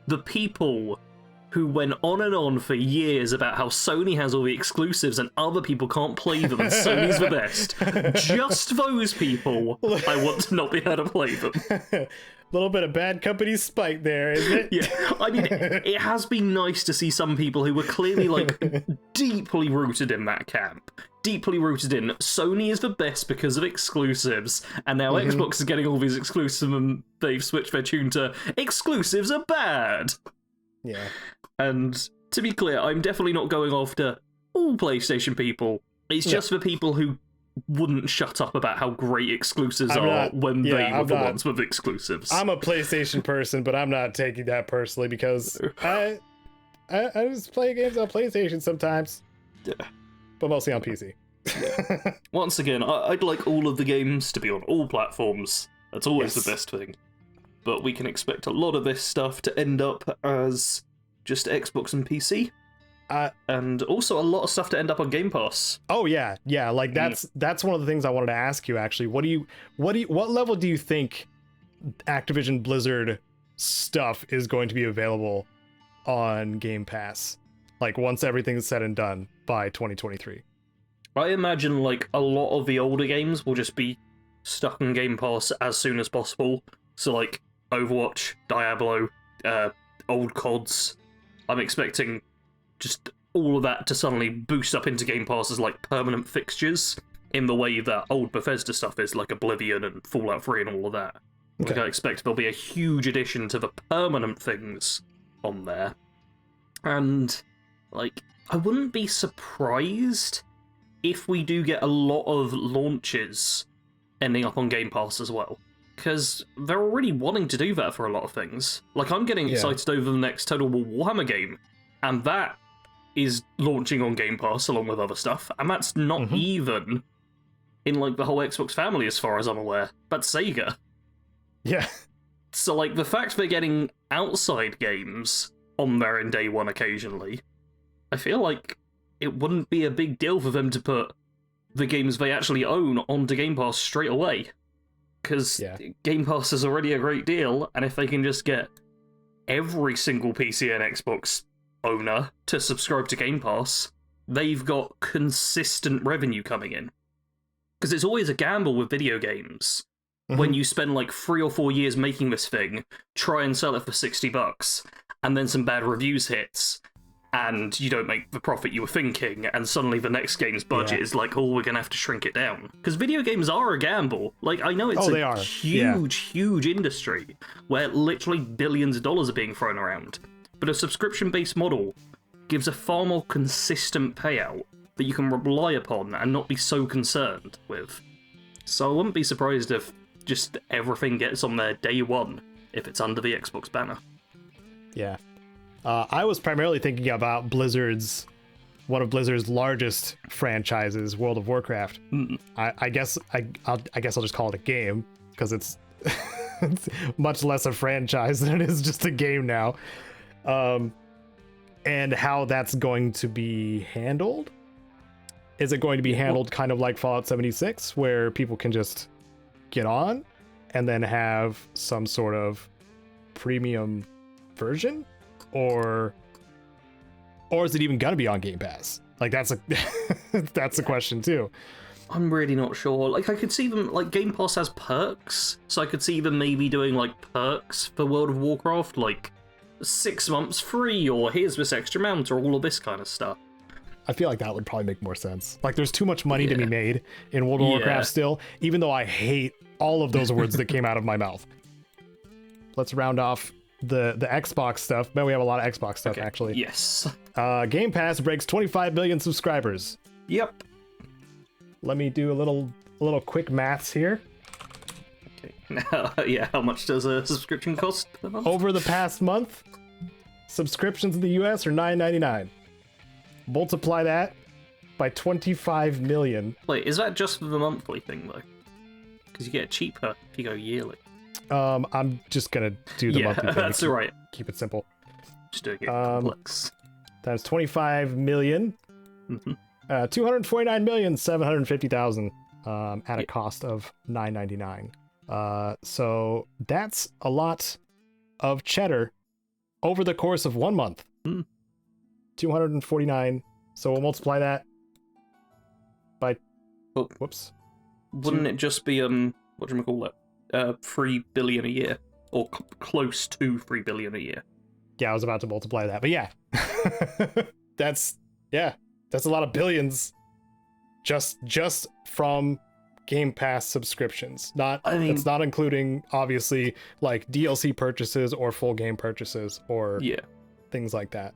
the people who went on and on for years about how Sony has all the exclusives and other people can't play them and Sony's the best. Just those people, I want to not be able to play them. Little bit of bad company spite there, isn't it? Yeah, I mean, it has been nice to see some people who were clearly, like, deeply rooted in that camp. Deeply rooted in Sony is the best because of exclusives, and now Xbox is getting all these exclusives and they've switched their tune to exclusives are bad. Yeah. And to be clear, I'm definitely not going after all PlayStation people. It's just for people who wouldn't shut up about how great exclusives when they were the ones with exclusives. I'm a PlayStation person, but I'm not taking that personally because I just play games on PlayStation sometimes. Yeah. But mostly on PC. Yeah. Once again, I'd like all of the games to be on all platforms. That's always the best thing. But we can expect a lot of this stuff to end up as just Xbox and PC. And also a lot of stuff to end up on Game Pass. Oh yeah, like that's one of the things I wanted to ask you actually. What level do you think Activision Blizzard stuff is going to be available on Game Pass? Like once everything's said and done by 2023. I imagine like a lot of the older games will just be stuck on Game Pass as soon as possible. So like Overwatch, Diablo, old CODs. I'm expecting just all of that to suddenly boost up into Game Pass as like permanent fixtures in the way that old Bethesda stuff is, like Oblivion and Fallout 3 and all of that. Okay. Like I expect there'll be a huge addition to the permanent things on there. And like I wouldn't be surprised if we do get a lot of launches ending up on Game Pass as well. Because they're already wanting to do that for a lot of things. Like I'm getting excited over the next Total War Warhammer game, and that is launching on Game Pass along with other stuff, and that's not even in like the whole Xbox family as far as I'm aware. That's Sega. Yeah. So like the fact they're getting outside games on there in day one occasionally, I feel like it wouldn't be a big deal for them to put the games they actually own onto Game Pass straight away. Because Game Pass is already a great deal, and if they can just get every single PC and Xbox owner to subscribe to Game Pass, they've got consistent revenue coming in. Because it's always a gamble with video games. When you spend like 3 or 4 years making this thing, try and sell it for $60, and then some bad reviews hits, and you don't make the profit you were thinking, and suddenly the next game's budget is like, oh, we're gonna have to shrink it down. Because video games are a gamble. Like, I know it's a huge industry, where literally billions of dollars are being thrown around. But a subscription-based model gives a far more consistent payout that you can rely upon and not be so concerned with. So I wouldn't be surprised if just everything gets on there day one, if it's under the Xbox banner. Yeah. I was primarily thinking about one of Blizzard's largest franchises, World of Warcraft. I guess I'll just call it a game because it's much less a franchise than it is just a game now. And how that's going to be handled. Is it going to be handled kind of like Fallout 76, where people can just get on and then have some sort of premium version? Or is it even gonna be on Game Pass? Like that's a question too. I'm really not sure. Like, I could see them, like, Game Pass has perks, so I could see them maybe doing, like, perks for World of Warcraft, like 6 months free, or here's this extra amount, or all of this kind of stuff. I feel like that would probably make more sense. Like, there's too much money to be made in World of Warcraft still, even though I hate all of those words that came out of my mouth. Let's round off the Xbox stuff. Man, we have a lot of Xbox stuff, actually. Yes. Game Pass breaks 25 million subscribers. Yep. Let me do a little quick maths here. Okay. Now, how much does a subscription cost per month? Over the past month, subscriptions in the US are $9.99. Multiply that by 25 million. Wait, is that just for the monthly thing, though? Because you get cheaper if you go yearly. I'm just gonna do the monthly thing. That's alright. Keep it simple. Just doing it complex. Times 25 million. 249,750,000 at a cost of $9.99. So that's a lot of cheddar over the course of 1 month. 249. So we'll multiply that by whoops. Wouldn't it just be what do you call it? 3 billion a year, or close to 3 billion a year? Yeah, I was about to multiply that, but yeah. That's a lot of billions just from Game Pass subscriptions. It's not including, obviously, like DLC purchases or full game purchases or things like that.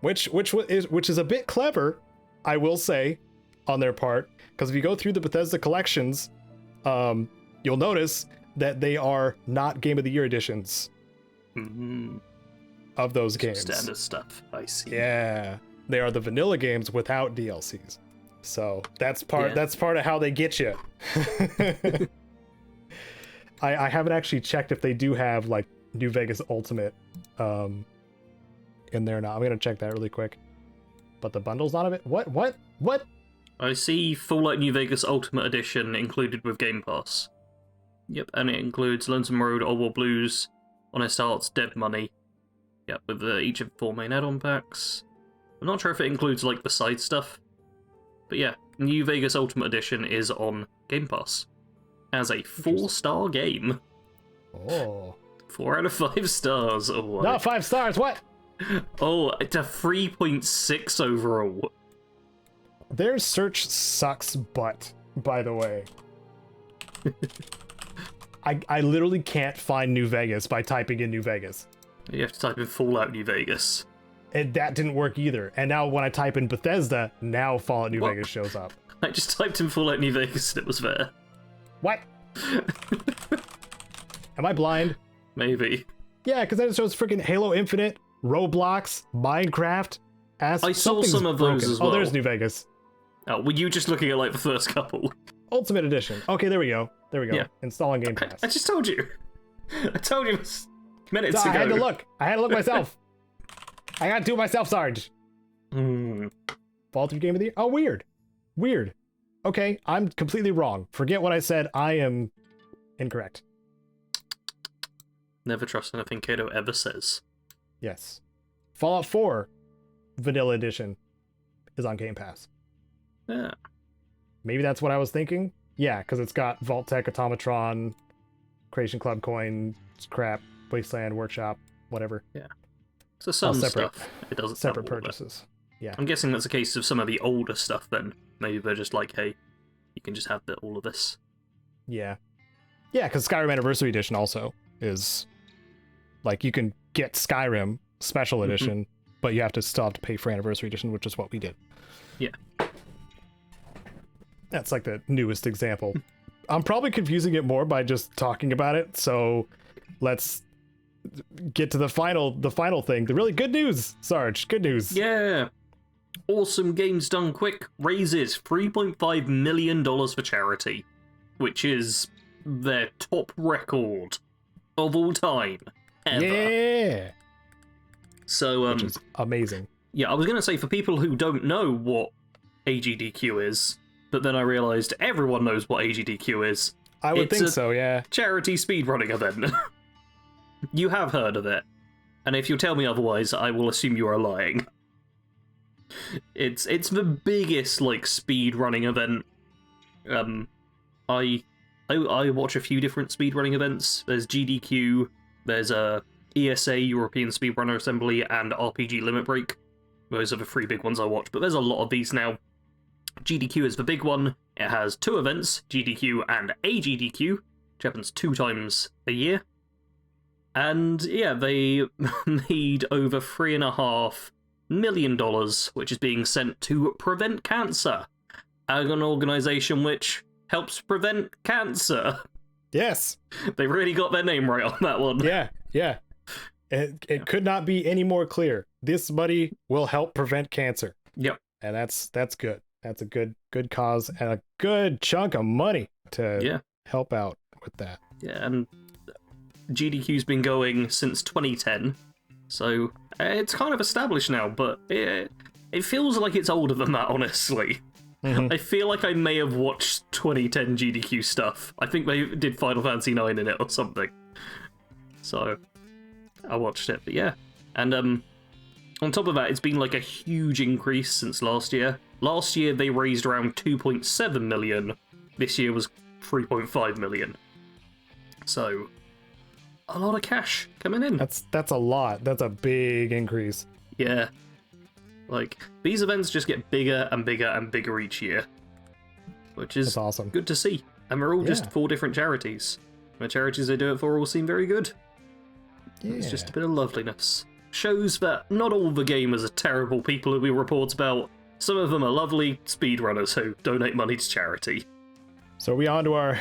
Which is a bit clever, I will say, on their part, because if you go through the Bethesda collections, you'll notice that they are not Game of the Year editions of those games. Standard stuff, I see. Yeah, they are the vanilla games without DLCs. So that's part of how they get you. I haven't actually checked if they do have like New Vegas Ultimate in there now. I'm gonna check that really quick. But the bundle's not of it. What? I see Fallout New Vegas Ultimate Edition included with Game Pass. Yep, and it includes Lonesome Road, Old War Blues, Honest Hearts, Dead Money. Yep, with each of the 4 main add-on packs. I'm not sure if it includes like the side stuff, but yeah, New Vegas Ultimate Edition is on Game Pass as a 4-star game. Oh, 4 out of 5 stars. Oh, not 5 stars. What? Oh, it's a 3.6 overall. Their search sucks butt, by the way. I literally can't find New Vegas by typing in New Vegas. You have to type in Fallout New Vegas. And that didn't work either. And now when I type in Bethesda, now Fallout New Vegas shows up. I just typed in Fallout New Vegas and it was there. What? Am I blind? Maybe. Yeah, because then it shows freaking Halo Infinite, Roblox, Minecraft. I saw some of those as well. Oh, there's New Vegas. Oh, were you just looking at like the first couple? Ultimate Edition. Okay, there we go. Yeah. Installing Game Pass. I just told you. I told you minutes ago. I had to look. myself. I got to do it myself, Sarge. Fall through Game of the Year. Oh, weird. Okay, I'm completely wrong. Forget what I said. I am incorrect. Never trust anything Caedo ever says. Yes. Fallout 4 Vanilla Edition is on Game Pass. Yeah. Maybe that's what I was thinking. Yeah, because it's got Vault-Tec, Automatron, Creation Club Coin, crap, Wasteland, Workshop, whatever. Yeah. So some stuff, it doesn't separate purchases. Yeah. I'm guessing that's a case of some of the older stuff then. Maybe they're just like, hey, you can just have all of this. Yeah. Yeah, because Skyrim Anniversary Edition also is, like, you can get Skyrim Special Edition, but you still have to pay for Anniversary Edition, which is what we did. Yeah. That's like the newest example. I'm probably confusing it more by just talking about it, so let's get to the final thing. The really good news, Sarge. Good news. Yeah. Awesome Games Done Quick raises $3.5 million for charity, which is their top record of all time ever. Yeah. So, which is amazing. Yeah, I was going to say, for people who don't know what AGDQ is, but then I realised everyone knows what AGDQ is. I would think so, yeah. Charity speedrunning event. You have heard of it. And if you tell me otherwise, I will assume you are lying. It's the biggest like speed running event. I watch a few different speedrunning events. There's GDQ, there's ESA, European Speedrunner Assembly, and RPG Limit Break. Those are the three big ones I watch, but there's a lot of these now. GDQ is the big one. It has two events, GDQ and AGDQ, which happens 2 times a year. And yeah, they made over $3.5 million, which is being sent to Prevent Cancer, an organization which helps prevent cancer. Yes. They really got their name right on that one. Yeah. It could not be any more clear. This money will help prevent cancer. Yep. And that's good. That's a good cause and a good chunk of money to help out with that. Yeah, and GDQ's been going since 2010, so it's kind of established now, but it feels like it's older than that, honestly. Mm-hmm. I feel like I may have watched 2010 GDQ stuff. I think they did Final Fantasy IX in it or something. So, I watched it, but yeah. And on top of that, it's been like a huge increase since last year. Last year, they raised around 2.7 million. This year was 3.5 million. So, a lot of cash coming in. That's a lot. That's a big increase. Yeah. Like, these events just get bigger and bigger and bigger each year. Which is awesome. Good to see. And we're all just 4 different charities. The charities they do it for all seem very good. Yeah. It's just a bit of loveliness. Shows that not all the gamers are terrible people who we report about. Some of them are lovely speedrunners who donate money to charity. So are we on to our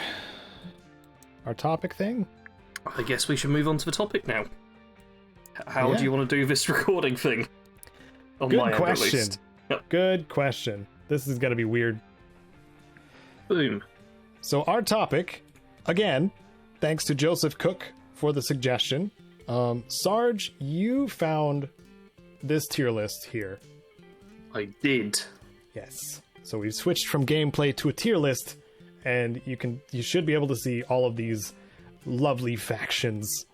topic thing? I guess we should move on to the topic now. How do you want to do this recording thing? Good question. Yep. Good question. This is going to be weird. Boom. So our topic, again, thanks to Joseph Cook for the suggestion. Sarge, you found this tier list here. I did. Yes. So we've switched from gameplay to a tier list, and you should be able to see all of these lovely factions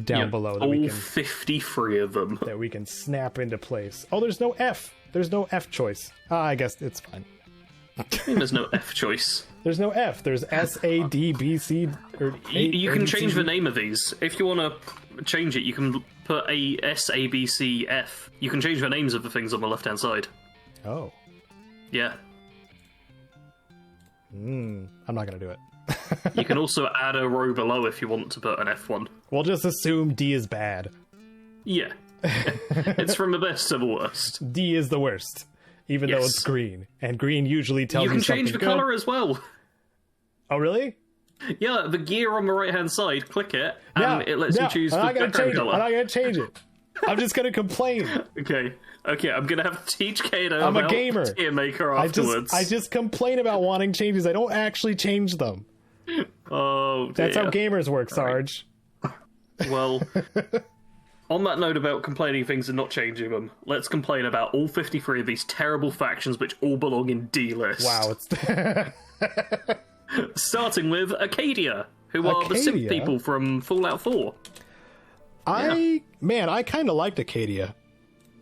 down below. That all 53 of them. That we can snap into place. Oh, there's no F. There's no F choice. I guess it's fine. There's no F choice. There's no F. There's S, A, D, B, C, or you can change the name of these. If you want to change it, you can put a S, A, B, C, F. You can change the names of the things on the left-hand side. Oh. Yeah. I'm not going to do it. You can also add a row below if you want to put an F1. We'll just assume D is bad. Yeah. It's from the best to the worst. D is the worst, even though it's green. And green usually tells you something good. You can change the color as well. Oh, really? Yeah, the gear on the right-hand side, click it, and it lets you choose the background color. I'm not going to change it. I'm just going to complain. Okay, I'm going to have to teach Caedo I'm about a gamer. Tier Maker afterwards. I just complain about wanting changes. I don't actually change them. Oh, dear. That's how gamers work, Sarge. Right. Well, on that note about complaining things and not changing them, let's complain about all 53 of these terrible factions which all belong in D-list. Wow, it's... Starting with Acadia, who are the simp people from Fallout 4. I kind of liked Acadia.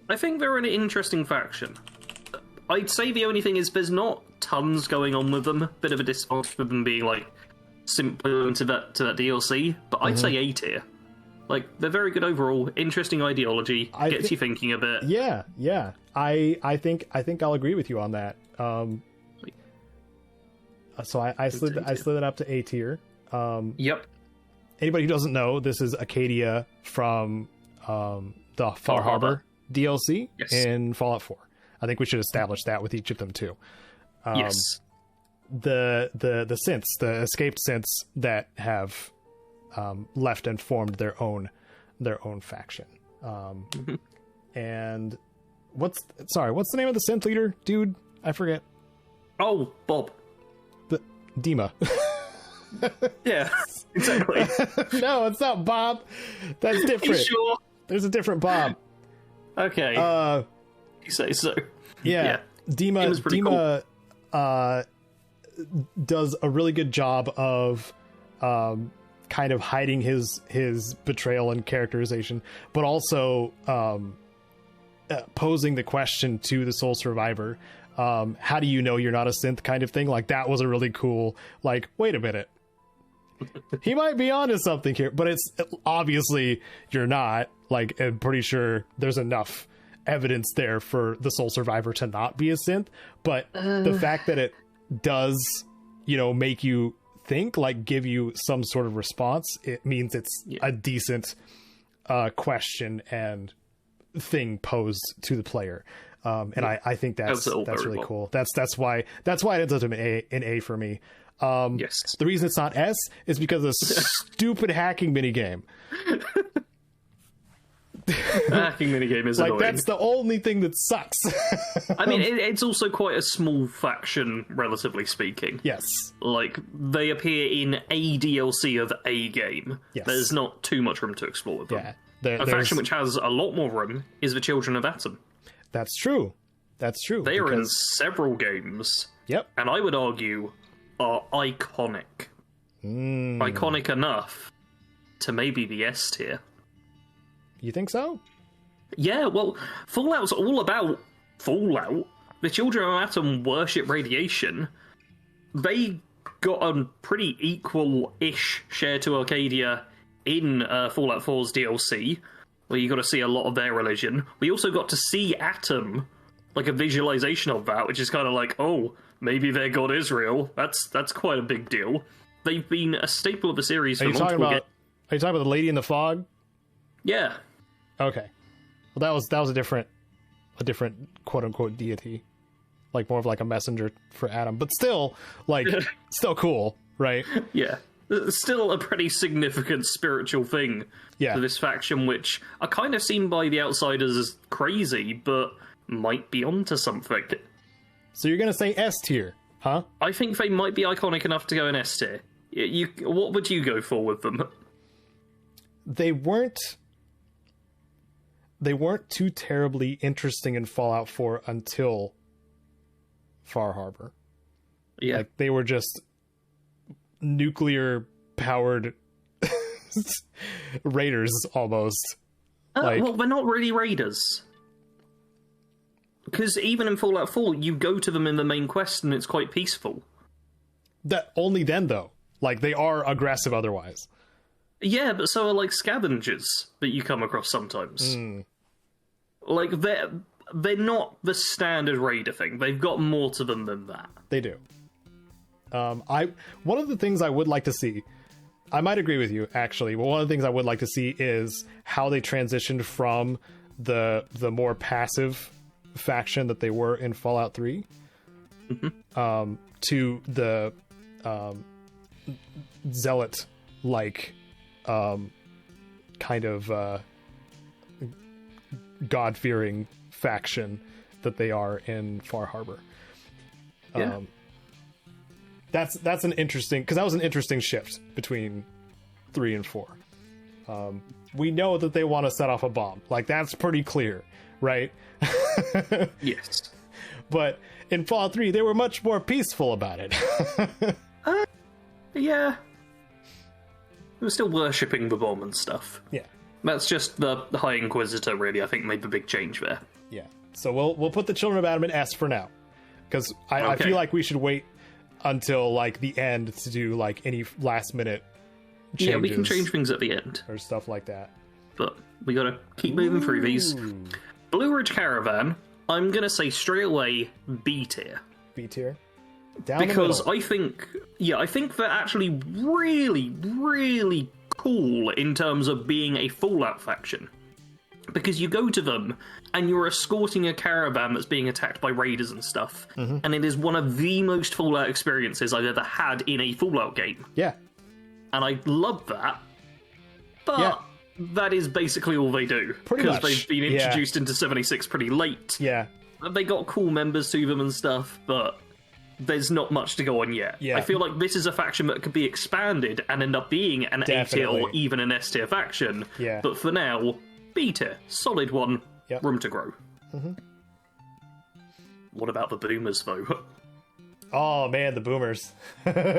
I think they're an interesting faction. I'd say the only thing is there's not tons going on with them. Bit of a disadvantage for them being like simpler to that DLC, but I'd say A tier. Like, they're very good overall. Interesting ideology, gets you thinking a bit. Yeah. I think I'll agree with you on that. So I slid it up to A tier. Yep. Anybody who doesn't know, this is Acadia from the Far Harbor DLC in Fallout 4. I think we should establish that with each of them too. Yes. The synths, the escaped synths that have left and formed their own faction. And what's the name of the synth leader, dude? I forget. Oh, Bob. Dima. Yeah, exactly. No, it's not Bob. That's different. You sure? There's a different Bob. Okay. You say so. Yeah. Dima cool. Does a really good job of kind of hiding his betrayal and characterization, but also posing the question to the sole survivor, how do you know you're not a synth kind of thing? Like, that was a really cool, like, wait a minute. He might be onto something here, but it's obviously you're not. Like, I'm pretty sure there's enough evidence there for the sole survivor to not be a synth. But the fact that it does, you know, make you think, like, give you some sort of response, it means it's a decent question and thing posed to the player. And I think that's really cool. That's why it ends up an A for me. Yes. The reason it's not S is because of stupid hacking minigame. Hacking minigame is like, annoying. that's the only thing that sucks. I mean, it's also quite a small faction, relatively speaking. Yes. Like, they appear in a DLC of a game. Yes. There's not too much room to explore with them. Yeah. A faction which has a lot more room is the Children of Atom. That's true. They are in several games. Yep. And I would argue are iconic. Iconic enough to maybe be S tier. You think so? Yeah, well, Fallout's all about Fallout. The Children of Atom worship radiation. They got a pretty equal-ish share to Arcadia in Fallout 4's DLC, where you got to see a lot of their religion. We also got to see Atom, like a visualization of that, which is kind of like, oh, maybe their god is real. That's quite a big deal. They've been a staple of the series for multiple games. Are you talking about the Lady in the Fog? Yeah. Okay. Well, that was a different quote unquote deity, like more of like a messenger for Atom, but still, like, still cool, right? Yeah. Still a pretty significant spiritual thing for this faction, which are kind of seen by the outsiders as crazy, but might be onto something. So you're gonna say S tier, huh? I think they might be iconic enough to go in S tier. What would you go for with them? They weren't too terribly interesting in Fallout 4 until Far Harbor. Yeah. Like, they were just nuclear powered raiders almost. Well, they're not really raiders. Because even in Fallout 4, you go to them in the main quest and it's quite peaceful. That only then, though. Like, they are aggressive otherwise. Yeah, but so are, like, scavengers that you come across sometimes. Like, they're not the standard raider thing. They've got more to them than that. They do. One of the things I would like to see, I might agree with you, actually, but one of the things I would like to see is how they transitioned from the more passive faction that they were in Fallout 3 to the zealot like kind of God-fearing faction that they are in Far Harbor. Yeah. That's an interesting, because that was an interesting shift between 3 and 4. We know that they want to set off a bomb. Like, that's pretty clear, right? Yes. But in Fallout 3, they were much more peaceful about it. Yeah. They were still worshipping the bomb and stuff. Yeah. That's just the High Inquisitor, really, I think, made the big change there. Yeah. So we'll put the Children of Atom in S for now. Because I feel like we should wait until, like, the end to do, like, any last-minute changes. Yeah, we can change things at the end. Or stuff like that. But we gotta keep moving through these. Blue Ridge Caravan, I'm gonna say straight away B tier. B tier? Because I think they're actually really, really cool in terms of being a Fallout faction. Because you go to them, and you're escorting a caravan that's being attacked by raiders and stuff, and it is one of the most Fallout experiences I've ever had in a Fallout game. Yeah. And I love that, but that is basically all they do. Pretty much. Because they've been introduced into 76 pretty late. Yeah. They got cool members to them and stuff, but there's not much to go on yet. Yeah. I feel like this is a faction that could be expanded and end up being an A tier or even an S tier faction. Yeah. But for now, B tier, solid one, room to grow. What about the boomers, though? Oh man, the boomers.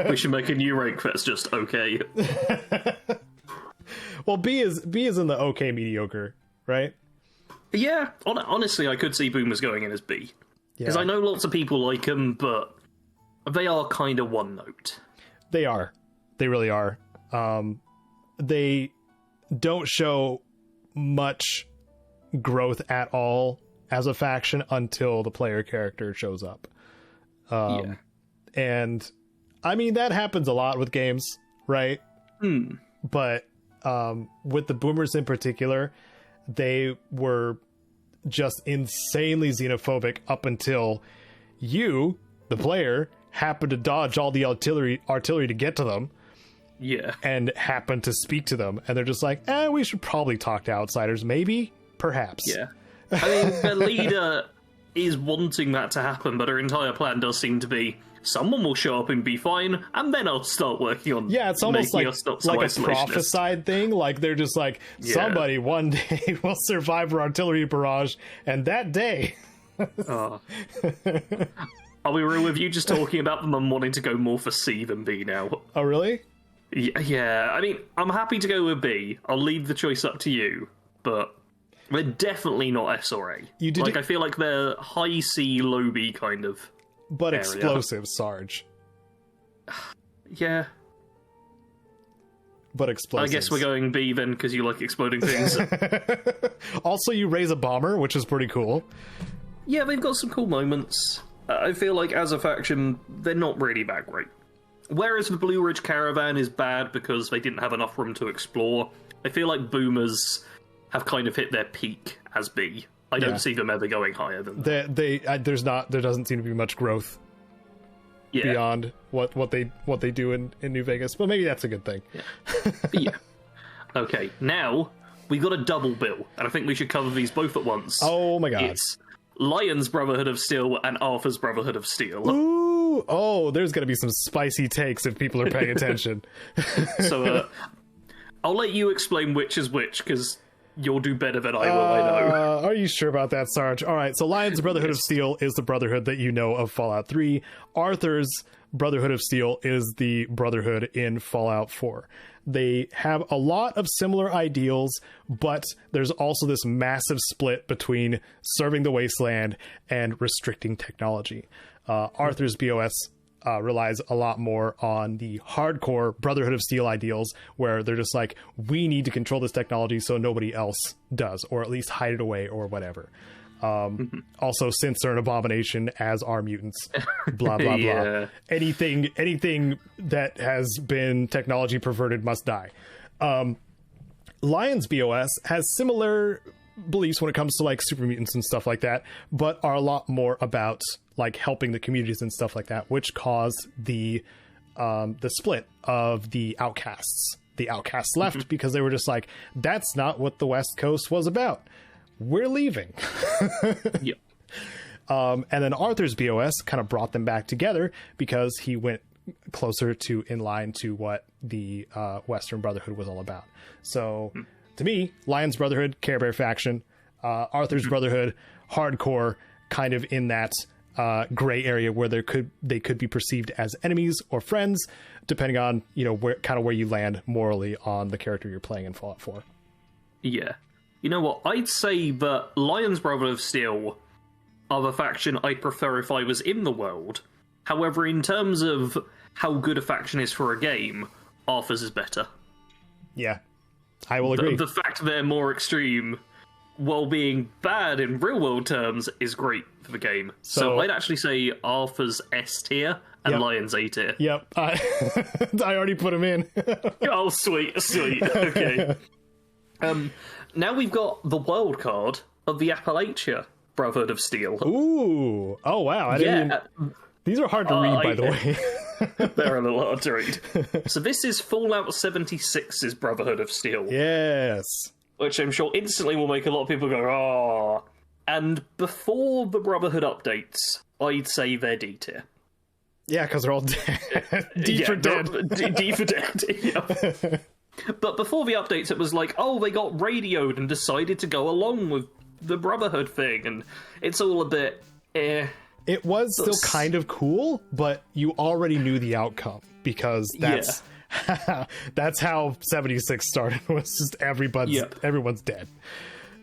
We should make a new rank that's just okay. Well, B is in the okay mediocre, right? Yeah, honestly, I could see Boomers going in as B. Because Yeah. I know lots of people like them, but they are kind of one note. They are. They really are. They don't show much growth at all as a faction until the player character shows up. Yeah. And I mean, that happens a lot with games, right? But with the Boomers in particular, they were just insanely xenophobic up until you, the player, happened to dodge all the artillery to get to them. Yeah. And happened to speak to them. And they're just like, we should probably talk to outsiders. Maybe? Perhaps. Yeah. I mean, the leader is wanting that to happen, but her entire plan does seem to be someone will show up and be fine, and then I'll start working on it's almost like a prophesied thing. Like, they're just like, somebody one day will survive an artillery barrage, and that day... I'll be real with you, just talking about them, I'm wanting to go more for C than B now. Oh, really? Yeah, I mean, I'm happy to go with B. I'll leave the choice up to you, but they're definitely not S or A. I feel like they're high C, low B kind of But area. explosive, Sarge. Yeah. But explosive. I guess we're going B then, because you like exploding things. Also, you raise a bomber, which is pretty cool. Yeah, they've got some cool moments. I feel like as a faction, they're not really that great. Whereas the Blue Ridge Caravan is bad because they didn't have enough room to explore, I feel like Boomers have kind of hit their peak as B. I don't see them ever going higher than that. There doesn't seem to be much growth beyond what they do in New Vegas, but maybe that's a good thing. Yeah. Okay, now we got a double bill, and I think we should cover these both at once. Oh my god. It's Lion's Brotherhood of Steel and Arthur's Brotherhood of Steel. Ooh! Oh, there's gonna be some spicy takes if people are paying attention. So, I'll let you explain which is which, because you'll do better than I will, I know. Are you sure about that, Sarge? Alright, so Lion's Brotherhood of Steel is the Brotherhood that you know of Fallout 3. Arthur's Brotherhood of Steel is the Brotherhood in Fallout 4. They have a lot of similar ideals, but there's also this massive split between serving the wasteland and restricting technology. Arthur's BOS relies a lot more on the hardcore Brotherhood of Steel ideals, where they're just like, we need to control this technology so nobody else does, or at least hide it away or whatever. Also, since they're an abomination, as are mutants, blah blah blah. Anything that has been technology perverted must die. Lion's BOS has similar beliefs when it comes to like super mutants and stuff like that, but are a lot more about like helping the communities and stuff like that, which caused the split of the outcasts. The outcasts left because they were just like, that's not what the West Coast was about. We're leaving. Yep. And then Arthur's BOS kind of brought them back together because he went closer to in line to what the Western Brotherhood was all about. So to me, Lion's Brotherhood, Care Bear faction, Arthur's Brotherhood, hardcore, kind of in that gray area where they could be perceived as enemies or friends, depending on where you land morally on the character you're playing in Fallout 4. Yeah. You know what? I'd say that Lion's Brotherhood of Steel are the faction I'd prefer if I was in the world. However, in terms of how good a faction is for a game, Arthur's is better. Yeah, I will agree. The fact they're more extreme, while being bad in real-world terms, is great for the game. So I'd actually say Arthur's S tier and Lion's A tier. Yep, I already put him in. Oh, sweet. Okay. Now we've got the wild card of the Appalachia Brotherhood of Steel. Ooh! Oh wow! These are hard to read, by the way. They're a little hard to read. So this is Fallout 76's Brotherhood of Steel. Yes. Which I'm sure instantly will make a lot of people go, "Ah!" And before the Brotherhood updates, I'd say they're D tier. Yeah, because they're all dead. D for dead. D for dead. Yep. But before the updates, it was like, oh, they got radioed and decided to go along with the Brotherhood thing, and it's all a bit It was still kind of cool, but you already knew the outcome, because that's how 76 started. Was just everyone's dead.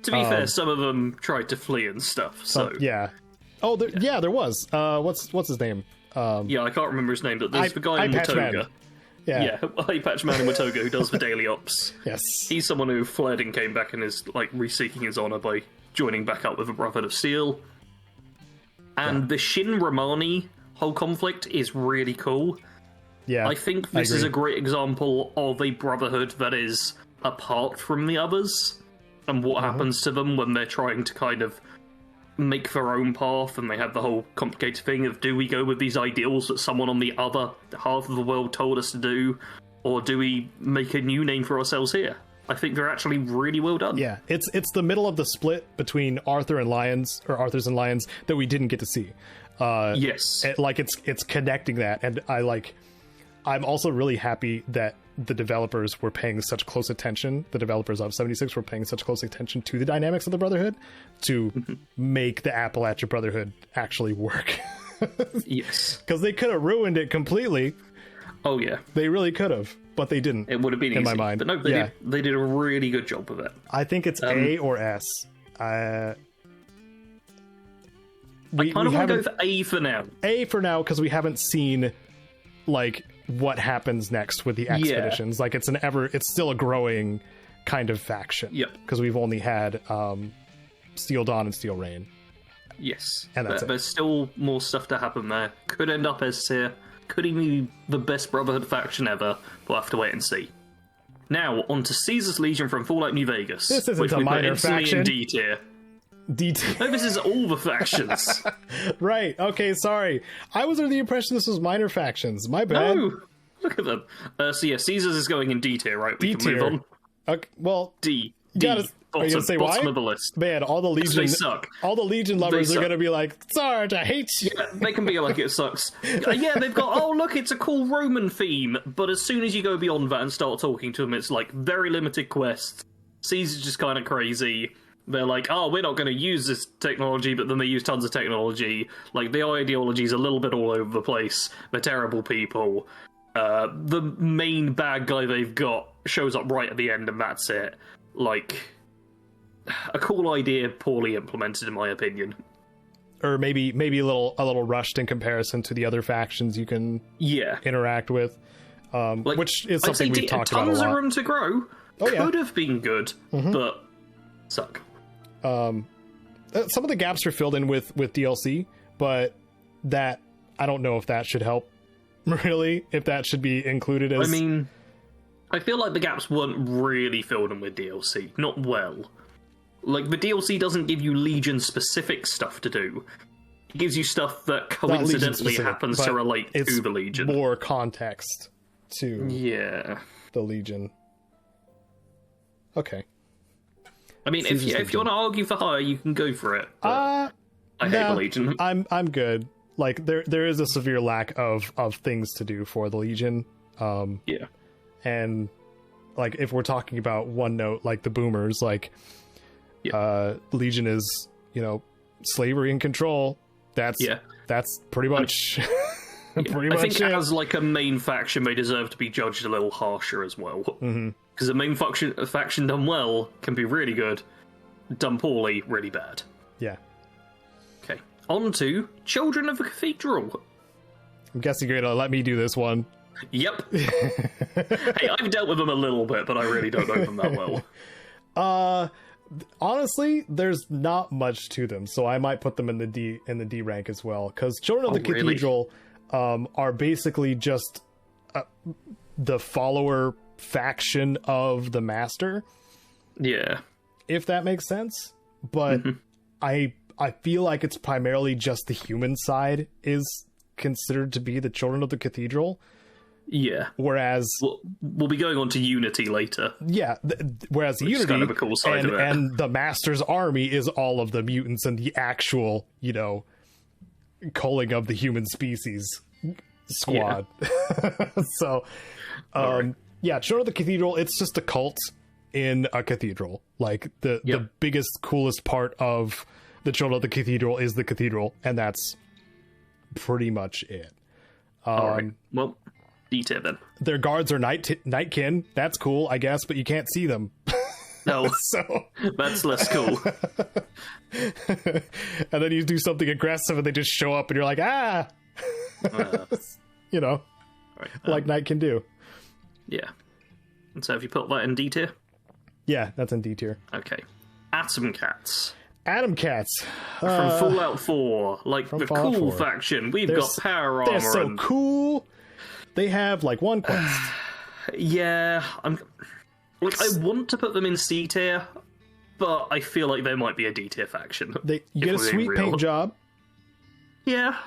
To be fair, some of them tried to flee and stuff. So yeah. Oh, there was. What's his name? Yeah, I can't remember his name, but there's the guy in Watoga. Yeah, Eye Patch Man in Watoga who does the daily ops. Yes. He's someone who fled and came back and is like reseeking his honor by joining back up with the Brotherhood of Steel. And the Shin Romani whole conflict is really cool. Yeah, I think this is a great example of a Brotherhood that is apart from the others, and what happens to them when they're trying to kind of make their own path, and they have the whole complicated thing of, do we go with these ideals that someone on the other half of the world told us to do, or do we make a new name for ourselves here? I think they're actually really well done. Yeah, it's the middle of the split between Arthur's and Lions that we didn't get to see. Yes. It's connecting that, and I'm also really happy that the developers were paying such close attention. The developers of 76 were paying such close attention to the dynamics of the Brotherhood to make the Appalachia Brotherhood actually work. Yes. Because they could have ruined it completely. Oh, yeah. They really could have, but they didn't. It would have been in easy. my mind. But no, they did a really good job of it. I think it's A or S. I kind of want to go for A for now. A for now, because we haven't seen what happens next with the expeditions. It's still a growing kind of faction. Yep. Because we've only had Steel Dawn and Steel Rain. Yes. And that's it. There's still more stuff to happen there. Could end up as tier. Could even be the best Brotherhood faction ever. We'll have to wait and see. Now, on to Caesar's Legion from Fallout New Vegas. This isn't a minor faction. In D tier. D tier. No, this is all the factions. Right. Okay, sorry. I was under the impression this was minor factions. My bad. No! Look at them. So yeah, Caesar's is going in D tier, right? We can move on. Okay, well... D. Are you gonna say why? Bottom of the list. Man, all the Legion... They suck. All the Legion lovers are gonna be like, Sarge, I hate you! Yeah, they can be like, it sucks. Yeah, they've got, oh look, it's a cool Roman theme, but as soon as you go beyond that and start talking to them, it's like, very limited quests. Caesar's just kind of crazy. They're like, oh, we're not going to use this technology, but then they use tons of technology. Like, the ideology's a little bit all over the place. They're terrible people. The main bad guy they've got shows up right at the end, and that's it. Like, a cool idea, poorly implemented, in my opinion. Or maybe a little rushed in comparison to the other factions you can interact with. Which is something we've talked about a lot. Tons of room to grow. Oh, Could have been good, but suck. Some of the gaps are filled in with DLC, but that I don't know if that should help, really, if that should be included as... I mean, I feel like the gaps weren't really filled in with DLC. Not well. Like, the DLC doesn't give you Legion-specific stuff to do. It gives you stuff that coincidentally happens to relate to the Legion. More context to the Legion. Okay. I mean, if you want to argue for hire, you can go for it. I hate the Legion. I'm good. Like, there is a severe lack of things to do for the Legion. And like, if we're talking about one note, like the boomers, like Legion is, slavery and control. That's pretty much pretty much. I think as like a main faction, they deserve to be judged a little harsher as well. Because the main faction done well can be really good, done poorly, really bad. Yeah. Okay. On to Children of the Cathedral. I'm guessing you're gonna let me do this one. Yep. Hey, I've dealt with them a little bit, but I really don't know them that well. Honestly, there's not much to them, so I might put them in the D rank as well. Because Children of the Cathedral are basically just the follower faction of the Master. Yeah. If that makes sense. But I feel like it's primarily just the human side is considered to be the Children of the Cathedral. Yeah. Whereas we'll be going on to Unity later. Yeah. Whereas Unity kind of a cool side of it. And the Master's army is all of the mutants and the actual, culling of the human species squad. Yeah. So, Children of the Cathedral, it's just a cult in a cathedral. Like, the biggest, coolest part of the Children of the Cathedral is the cathedral, and that's pretty much it. All right. Well, detail then. Their guards are nightkin. That's cool, I guess, but you can't see them. No, So that's less cool. and then you do something aggressive and they just show up and you're like, ah, you know, Right, like Knight can do. yeah. And so have you put that in D tier? Yeah, that's in D tier. Okay. Atom Cats. Atom Cats. From Fallout 4. Like, the Fallout cool 4. faction. We've got power They're armor. so cool. They have like one quest. Yeah, I want to put them in C tier, but I feel like they might be a D tier faction. You get a sweet paint job. Yeah.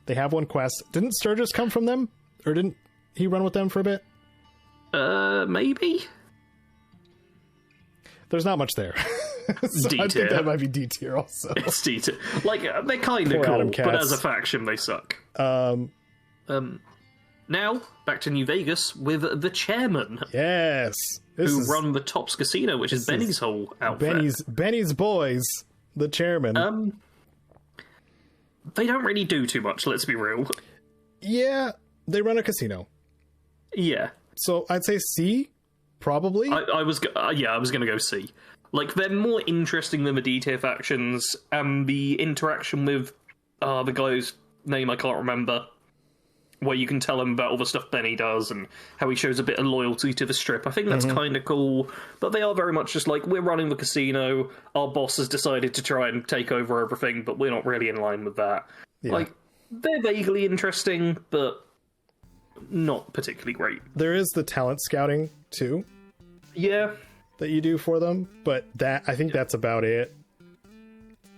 They have one quest. Didn't Sturgis come from them? Or didn't he run with them for a bit? Maybe? There's not much there. So I think that might be D tier also. It's D tier. Like, they're kind of Poor Atom cool, Cats. but as a faction, they suck. Now, back to New Vegas with the chairman, Yes. who run the Tops Casino, which is Benny's whole outfit. Benny's boys, the chairman. They don't really do too much, let's be real. Yeah, they run a casino. Yeah. So I'd say C, probably. I was gonna go C. Like, they're more interesting than the D tier factions, and the interaction with the guy's name I can't remember, where you can tell him about all the stuff Benny does and how he shows a bit of loyalty to the strip. I think that's kind of cool, but they are very much just like, we're running the casino, our boss has decided to try and take over everything, but we're not really in line with that. Yeah. Like, they're vaguely interesting, but not particularly great. There is the talent scouting, too, Yeah. that you do for them, but I think that's about it.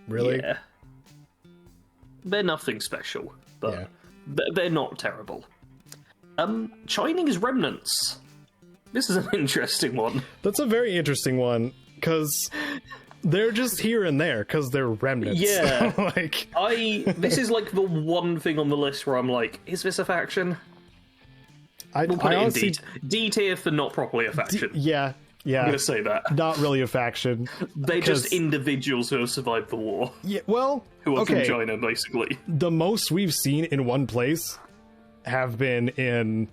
Really? Yeah. They're nothing special, but... Yeah. They're not terrible. Chinese Remnants. This is an interesting one. That's a very interesting one, because they're just here and there, because they're remnants. Yeah. Like... This is like the one thing on the list where I'm like, is this a faction? We'll put it honestly, in D tier for not properly a faction. Yeah. I'm gonna say that. Not really a faction. They're just individuals who have survived the war. Yeah, well, Who are okay. from China, basically. The most we've seen in one place have been in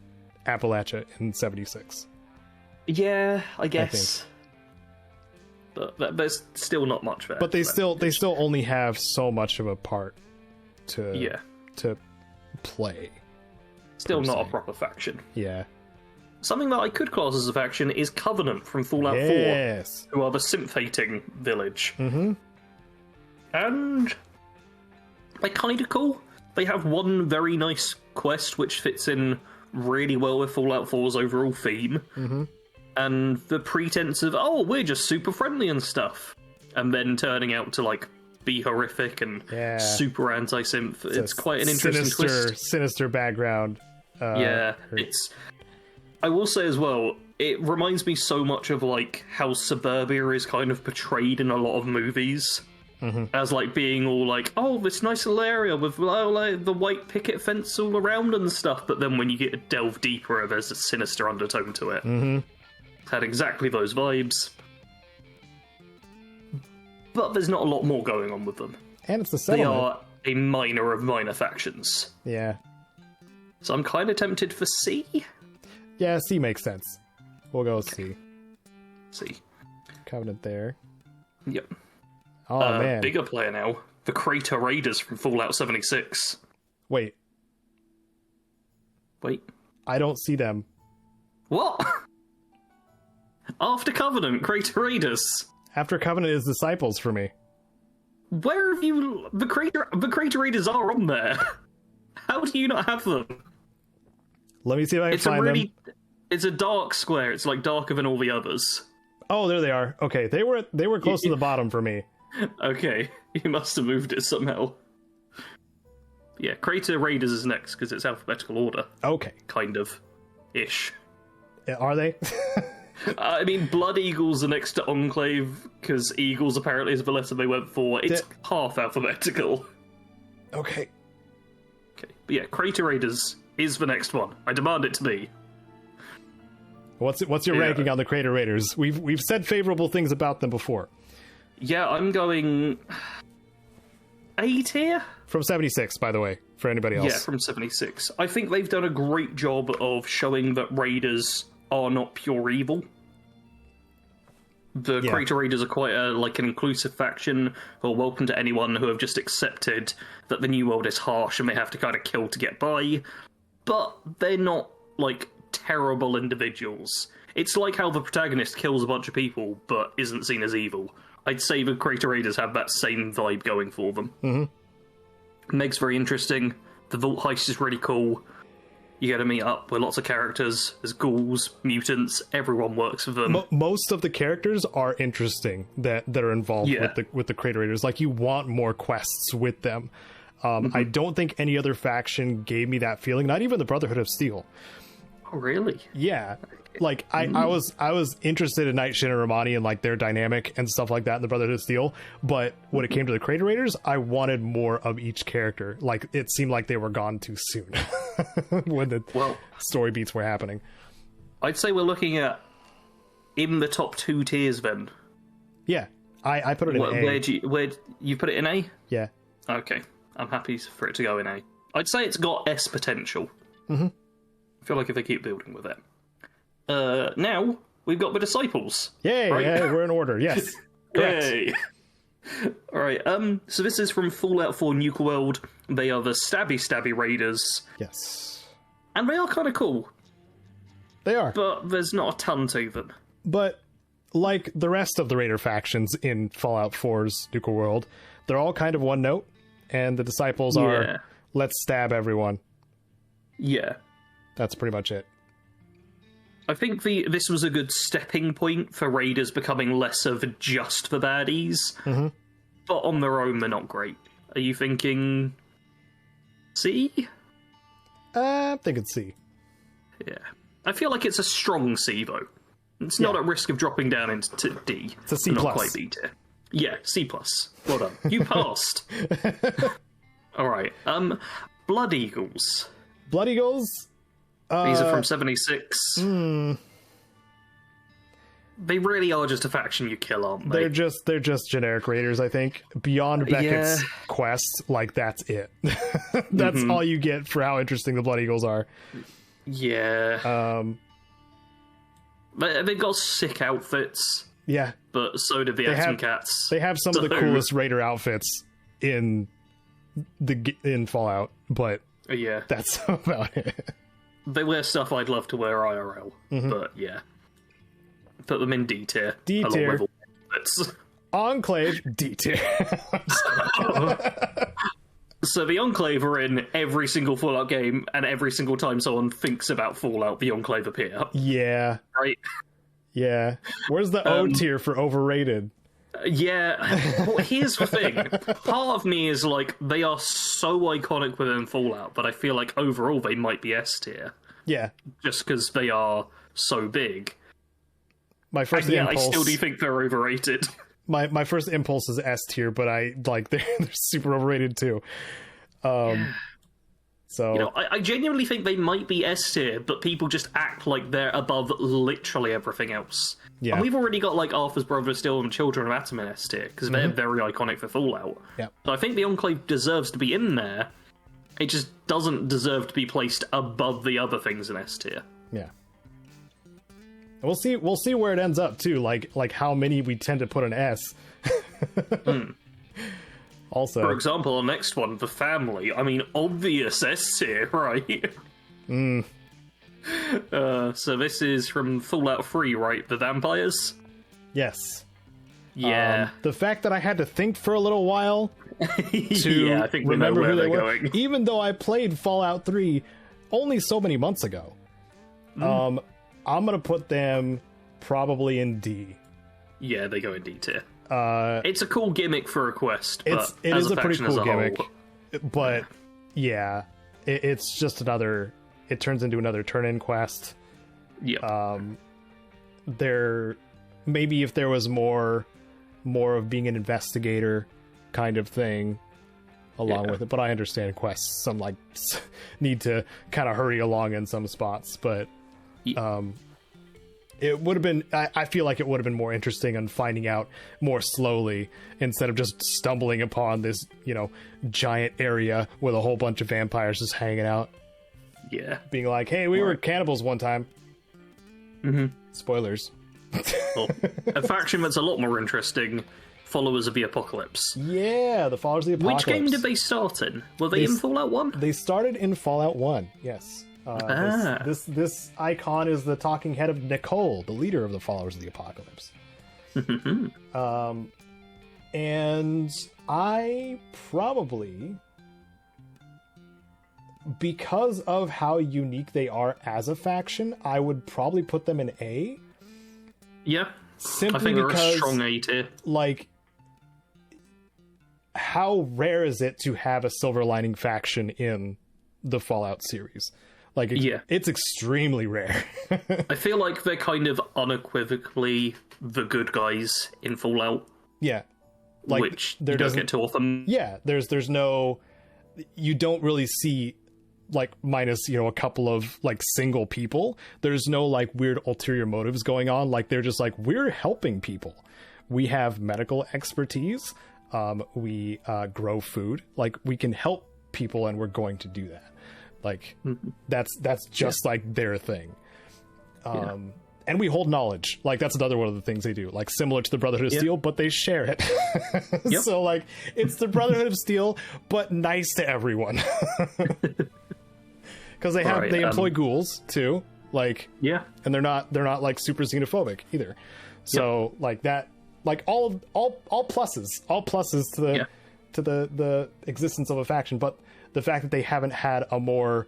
Appalachia in 76. Yeah, I guess. But there's still not much there. But they still only have so much of a part to play. Still not a proper faction. Yeah. Something that I could class as a faction is Covenant from Fallout 4, who are the synth-hating village. Mm-hmm. And they're kind of cool. They have one very nice quest which fits in really well with Fallout 4's overall theme. Mm-hmm. And the pretense of, oh, we're just super friendly and stuff. And then turning out to, like, be horrific and super anti-synth. It's quite an interesting twist. Sinister background. I will say as well, it reminds me so much of like how suburbia is kind of portrayed in a lot of movies. As like being all like, oh, this nice little area with like, the white picket fence all around and stuff, but then when you get to delve deeper, there's a sinister undertone to it. It's had exactly those vibes. But there's not a lot more going on with them. And it's the They settlement. are a minor of minor factions. Yeah. So I'm kind of tempted for C. Yeah, C makes sense. We'll go with C. C. Covenant there. Yep. Oh, man. Bigger player now. The Crater Raiders from Fallout 76. Wait. I don't see them. What? After Covenant, Crater Raiders. After Covenant is Disciples for me. Where have you... The Crater Raiders are on there. How do you not have them? Let me see if I can find them. It's a dark square. It's like darker than all the others. Oh, there they are. Okay, they were close to the bottom for me. Okay, you must have moved it somehow. Yeah, Crater Raiders is next because it's alphabetical order. Okay. Kind of. Ish. Are they? I mean, Blood Eagles are next to Enclave because Eagles apparently is the letter they went for. It's half alphabetical. Okay. Okay, but yeah, Crater Raiders is the next one. I demand it to be. What's your ranking on the Crater Raiders? We've said favorable things about them before. Yeah, I'm going A tier? From 76, by the way, for anybody else. Yeah, from 76. I think they've done a great job of showing that Raiders are not pure evil. The Crater Raiders are quite an inclusive faction who are welcome to anyone who have just accepted that the New World is harsh and they have to kind of kill to get by. But they're not, terrible individuals. It's like how the protagonist kills a bunch of people but isn't seen as evil. I'd say the Crater Raiders have that same vibe going for them. Mm-hmm. Meg's very interesting. The Vault Heist is really cool. You get to meet up with lots of characters. There's ghouls, mutants. Everyone works with them. Most of the characters are interesting that are involved with the Crater Raiders. Like, you want more quests with them. I don't think any other faction gave me that feeling. Not even the Brotherhood of Steel. Oh, really? Yeah. Like, I was interested in Night Shin and Romani and their dynamic and stuff like that in the Brotherhood of Steel, but when it came to the Crater Raiders, I wanted more of each character. Like, it seemed like they were gone too soon when the story beats were happening. I'd say we're looking at in the top 2 tiers then. Yeah, I put it in A. Where you put it in A? Yeah. Okay, I'm happy for it to go in A. I'd say it's got S potential. Mm-hmm. I feel like if they keep building with it. Now, we've got the Disciples. Yay, right? Yeah, we're in order, yes. Correct. Yay! Alright, so this is from Fallout 4 Nuka World. They are the Stabby Raiders. Yes. And they are kind of cool. They are. But there's not a ton to them. But, like the rest of the Raider factions in Fallout 4's Nuka World, they're all kind of one note, and the Disciples are, let's stab everyone. Yeah. That's pretty much it. I think this was a good stepping point for Raiders becoming less of just the baddies. Mm-hmm. But on their own, they're not great. Are you thinking C? I'm thinking C. Yeah. I feel like it's a strong C, though. It's not at risk of dropping down into D. It's a C+. Not quite B tier. Yeah, C+. Well done. You passed. Alright. Blood Eagles. Blood Eagles? These are from 76. They really are just a faction you kill, aren't they? They're just generic raiders, I think. Beyond Beckett's quest, that's it. That's all you get for how interesting the Blood Eagles are. Yeah. They've got sick outfits. Yeah. But so did the Atom Cats. They have some of the coolest raider outfits in Fallout, but that's about it. They wear stuff I'd love to wear IRL, but yeah. Put them in D tier. D tier. Enclave, D tier. So the Enclave are in every single Fallout game, and every single time someone thinks about Fallout, the Enclave appear. Yeah. Right? Yeah. Where's the O tier for overrated? Yeah. Well, here's the thing. Part of me is they are so iconic within Fallout, but I feel like overall they might be S tier. Yeah. Just because they are so big. My first impulse... I still do think they're overrated. My first impulse is S tier, but they're super overrated too. So I genuinely think they might be S tier, but people just act like they're above literally everything else. Yeah. And we've already got Arthur's Brother Steel and Children of Atom in S tier, because they're very iconic for Fallout. Yeah. So I think the Enclave deserves to be in there. It just doesn't deserve to be placed above the other things in S tier. Yeah. We'll see where it ends up too, like how many we tend to put an S. Also, for example, our next one, the Family. I mean, obvious S tier, right? So this is from Fallout 3, right? The vampires? Yes. Yeah. The fact that I had to think for a little while to I think we know remember where who they they're were, going. even though I played Fallout 3 only so many months ago. I'm gonna put them probably in D. Yeah, they go in D tier. It's a cool gimmick for a quest. But it is a pretty cool gimmick. Whole, but yeah, it's just another. It turns into another turn-in quest. Yeah. There, maybe if there was more of being an investigator kind of thing along with it, but I understand quests some need to kind of hurry along in some spots, but it would have been, I feel like it would have been more interesting on finding out more slowly instead of just stumbling upon this, giant area with a whole bunch of vampires just hanging out. Yeah. Being like, hey, we were cannibals one time. Mm-hmm. Spoilers. Well, a faction that's a lot more interesting, Followers of the Apocalypse. Yeah, the Followers of the Apocalypse. Which game did they start in? Were they in Fallout 1? They started in Fallout 1, yes. This icon is the talking head of Nicole, the leader of the Followers of the Apocalypse. And I probably, because of how unique they are as a faction, I would probably put them in A. Yeah, simply I think because, they're a strong A tier. Like, how rare is it to have a Silver Lining faction in the Fallout series? Like, it's extremely rare. I feel like they're kind of unequivocally the good guys in Fallout. Yeah. Like, which you don't get too often. Yeah, there's no... You don't really see, like, minus, a couple of, like, single people. There's no, like, weird ulterior motives going on. Like, they're just like, we're helping people. We have medical expertise. We grow food. Like, we can help people, and we're going to do that. Like, that's just like their thing. And we hold knowledge. Like, that's another one of the things they do. Like, similar to the Brotherhood of Steel, but they share it. So, like, it's the Brotherhood of Steel, but nice to everyone. Because they employ ghouls too. Like, and they're not like super xenophobic either. So like that, like all pluses to the existence of a faction. But the fact that they haven't had a more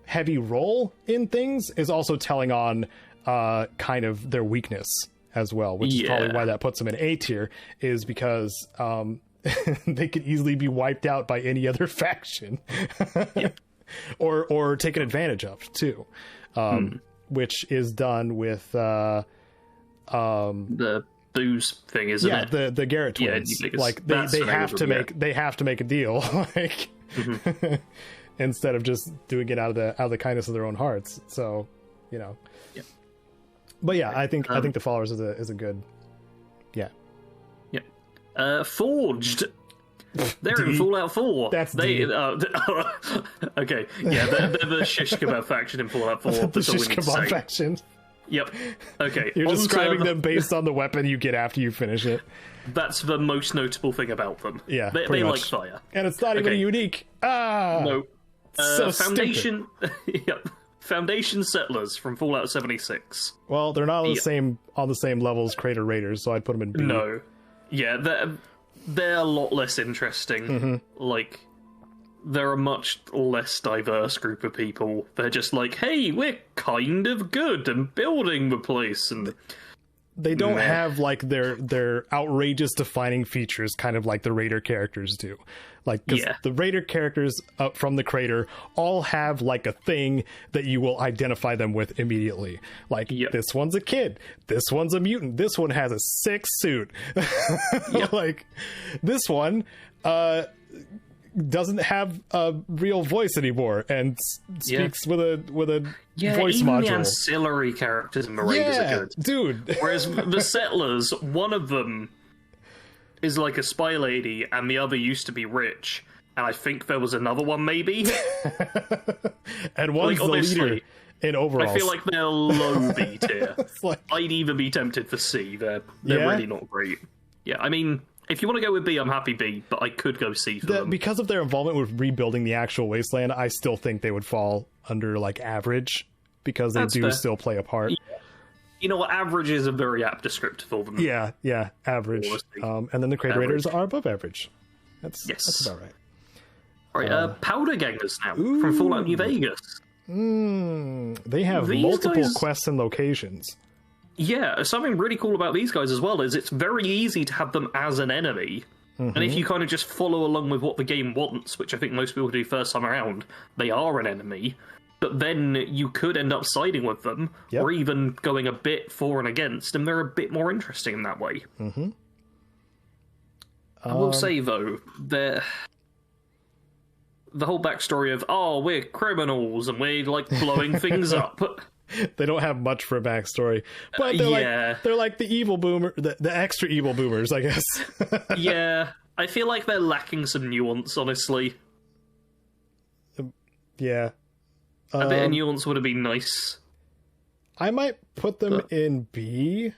heavy role in things is also telling on kind of their weakness as well, which is probably why that puts them in A tier, is because they could easily be wiped out by any other faction. or taken advantage of too, which is done with the booze thing, isn't it? The Garrett twins. Like they have to make a deal, like instead of just doing it out of the kindness of their own hearts. So, But I think the Followers is a good. Forged. They're in Fallout 4. That's okay. Yeah, they're the shish kebab faction in Fallout 4. The shish kebab faction. Yep. Okay. You're describing them based on the weapon you get after you finish it. That's the most notable thing about them. Yeah, they like fire, and it's not even unique. No. So Foundation. Yep. Foundation settlers from Fallout 76. Well, they're not on the same level as Crater Raiders, so I'd put them in B. No. Yeah, they're a lot less interesting. Like, they're a much less diverse group of people. They're just like, hey, we're kind of good and building the place, and they don't have like their outrageous defining features, kind of like the Raider characters do. Like, the Raider characters from the Crater all have like a thing that you will identify them with immediately. Like, this one's a kid, this one's a mutant, this one has a sick suit. Like, this one doesn't have a real voice anymore and speaks with a voice module. The ancillary characters in the Raiders are good, dude. Whereas the settlers, one of them is like a spy lady, and the other used to be rich, and I think there was another one maybe. And one's like, the leader in overalls. I feel like they're low B tier. Like... I'd even be tempted for C. They're really not great. Yeah, I mean, if you want to go with B, I'm happy B, but I could go C for them. Because of their involvement with rebuilding the actual wasteland, I still think they would fall under like average, because they do still play a part. Yeah. You know what? Average is a very apt descriptor for them. Yeah, average. And then the Crater Raiders are above average. That's about right. All right, Powder Gangers now from Fallout New Vegas. They have multiple quests and locations. Yeah, something really cool about these guys as well is it's very easy to have them as an enemy. And if you kind of just follow along with what the game wants, which I think most people do first time around, they are an enemy. But then you could end up siding with them, or even going a bit for and against, and they're a bit more interesting in that way. I will say, though, the whole backstory of, we're criminals, and we're, like, blowing things up. They don't have much for a backstory, but they're like the evil boomer, the extra evil boomers, I guess. Yeah, I feel like they're lacking some nuance, honestly. Yeah. A bit of nuance would have been nice. I might put them in B.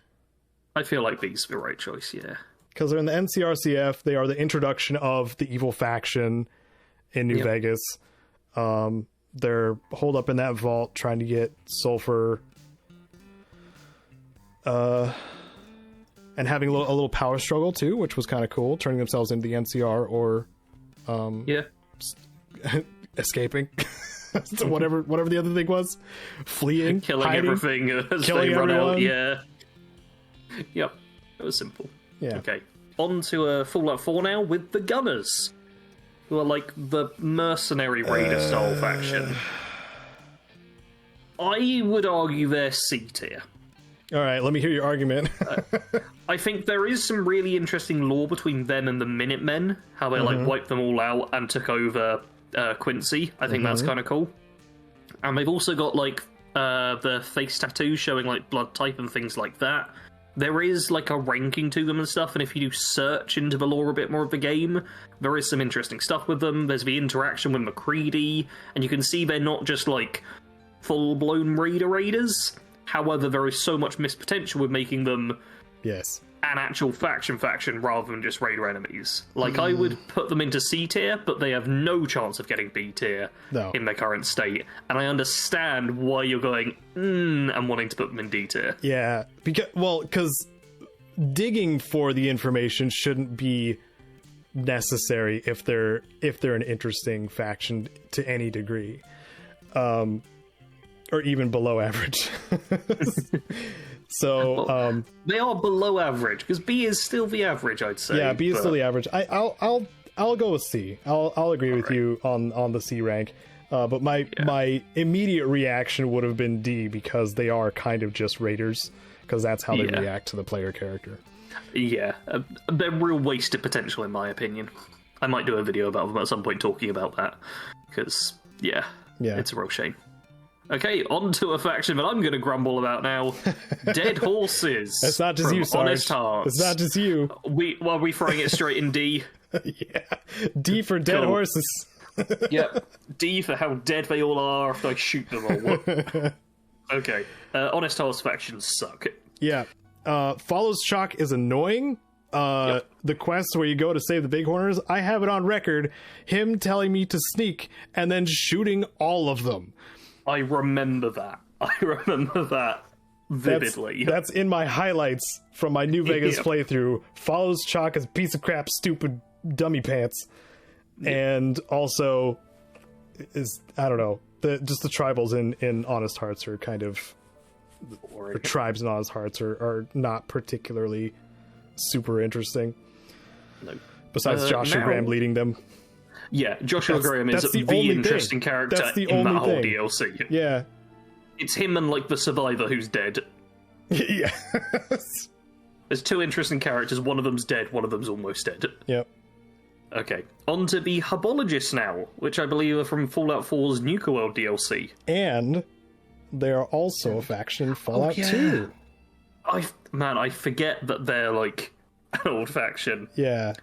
I feel like B's the right choice, yeah. Because they're in the NCRCF. They are the introduction of the evil faction in New Vegas. They're holed up in that vault trying to get sulfur. And having a little power struggle too, which was kind of cool, turning themselves into the NCR or escaping. So whatever the other thing was, fleeing, killing hiding, everything as killing they run everyone. out. Yeah. Yep. It was simple. Yeah. Okay. On to Fallout 4 now with the Gunners, who are like the mercenary raider style faction. I would argue they're C tier. All right, let me hear your argument. I think there is some really interesting lore between them and the Minutemen, how they like wiped them all out and took over Quincy. I think that's kind of cool. And they've also got like the face tattoos showing like blood type and things like that. There is like a ranking to them and stuff, and if you do search into the lore a bit more of the game, there is some interesting stuff with them. There's the interaction with McCready, and you can see they're not just like full-blown raiders. However, there is so much missed potential with making them an actual faction rather than just raider enemies. Like, I would put them into C tier, but they have no chance of getting B tier in their current state. And I understand why you're going, and wanting to put them in D tier. Yeah, because digging for the information shouldn't be necessary if they're an interesting faction to any degree. Or even below average. So they are below average because B is still the average, I'd say. Yeah, B is still the average. I'll go with C. I'll agree with you on the C rank. But my immediate reaction would have been D because they are kind of just raiders, because that's how they react to the player character. Yeah, they're real wasted potential in my opinion. I might do a video about them at some point talking about that because it's a real shame. Okay, on to a faction that I'm going to grumble about now. Dead Horses. It's not just you, Sarge. Honest Hearts. It's not just you. Are we throwing it straight in D? Yeah. D for Dead Horses. Yep. D for how dead they all are after I shoot them all. Okay. Honest Hearts factions suck. Yeah. Follows Chalk is annoying. The quest where you go to save the Bighorners, I have it on record, him telling me to sneak and then shooting all of them. I remember that vividly. That's in my highlights from my New Vegas playthrough. Follows Chalk as a piece of crap, stupid dummy pants. And also is, I don't know, the tribals in Honest Hearts are kind of, or tribes in Honest Hearts are not particularly super interesting. No. Besides Joshua Graham leading them. Yeah, Joshua Graham is the interesting character in that whole DLC. Yeah. It's him and, like, the survivor who's dead. Yeah. There's two interesting characters, one of them's dead, one of them's almost dead. Yep. Okay, on to the Hubologists now, which I believe are from Fallout 4's Nuka World DLC. And they are also a faction in Fallout 2. I forget that they're, like, an old faction. Yeah.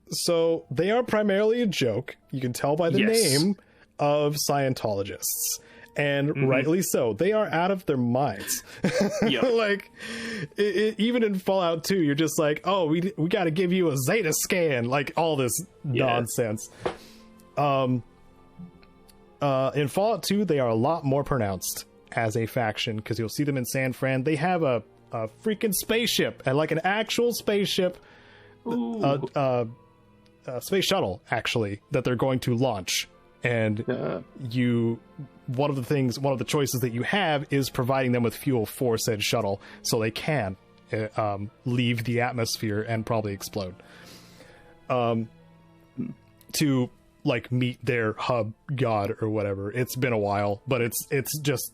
So they are primarily a joke, you can tell by the name, of Scientologists. And rightly so. They are out of their minds. Like, even in Fallout 2, you're just like, oh, we got to give you a Zeta scan. Like, all this nonsense. In Fallout 2, they are a lot more pronounced as a faction, because you'll see them in San Fran. They have a freaking spaceship, and like an actual spaceship, space shuttle, actually, that they're going to launch. And one of the choices that you have is providing them with fuel for said shuttle, so they can leave the atmosphere and probably explode. To like meet their hub god or whatever. It's been a while, but it's just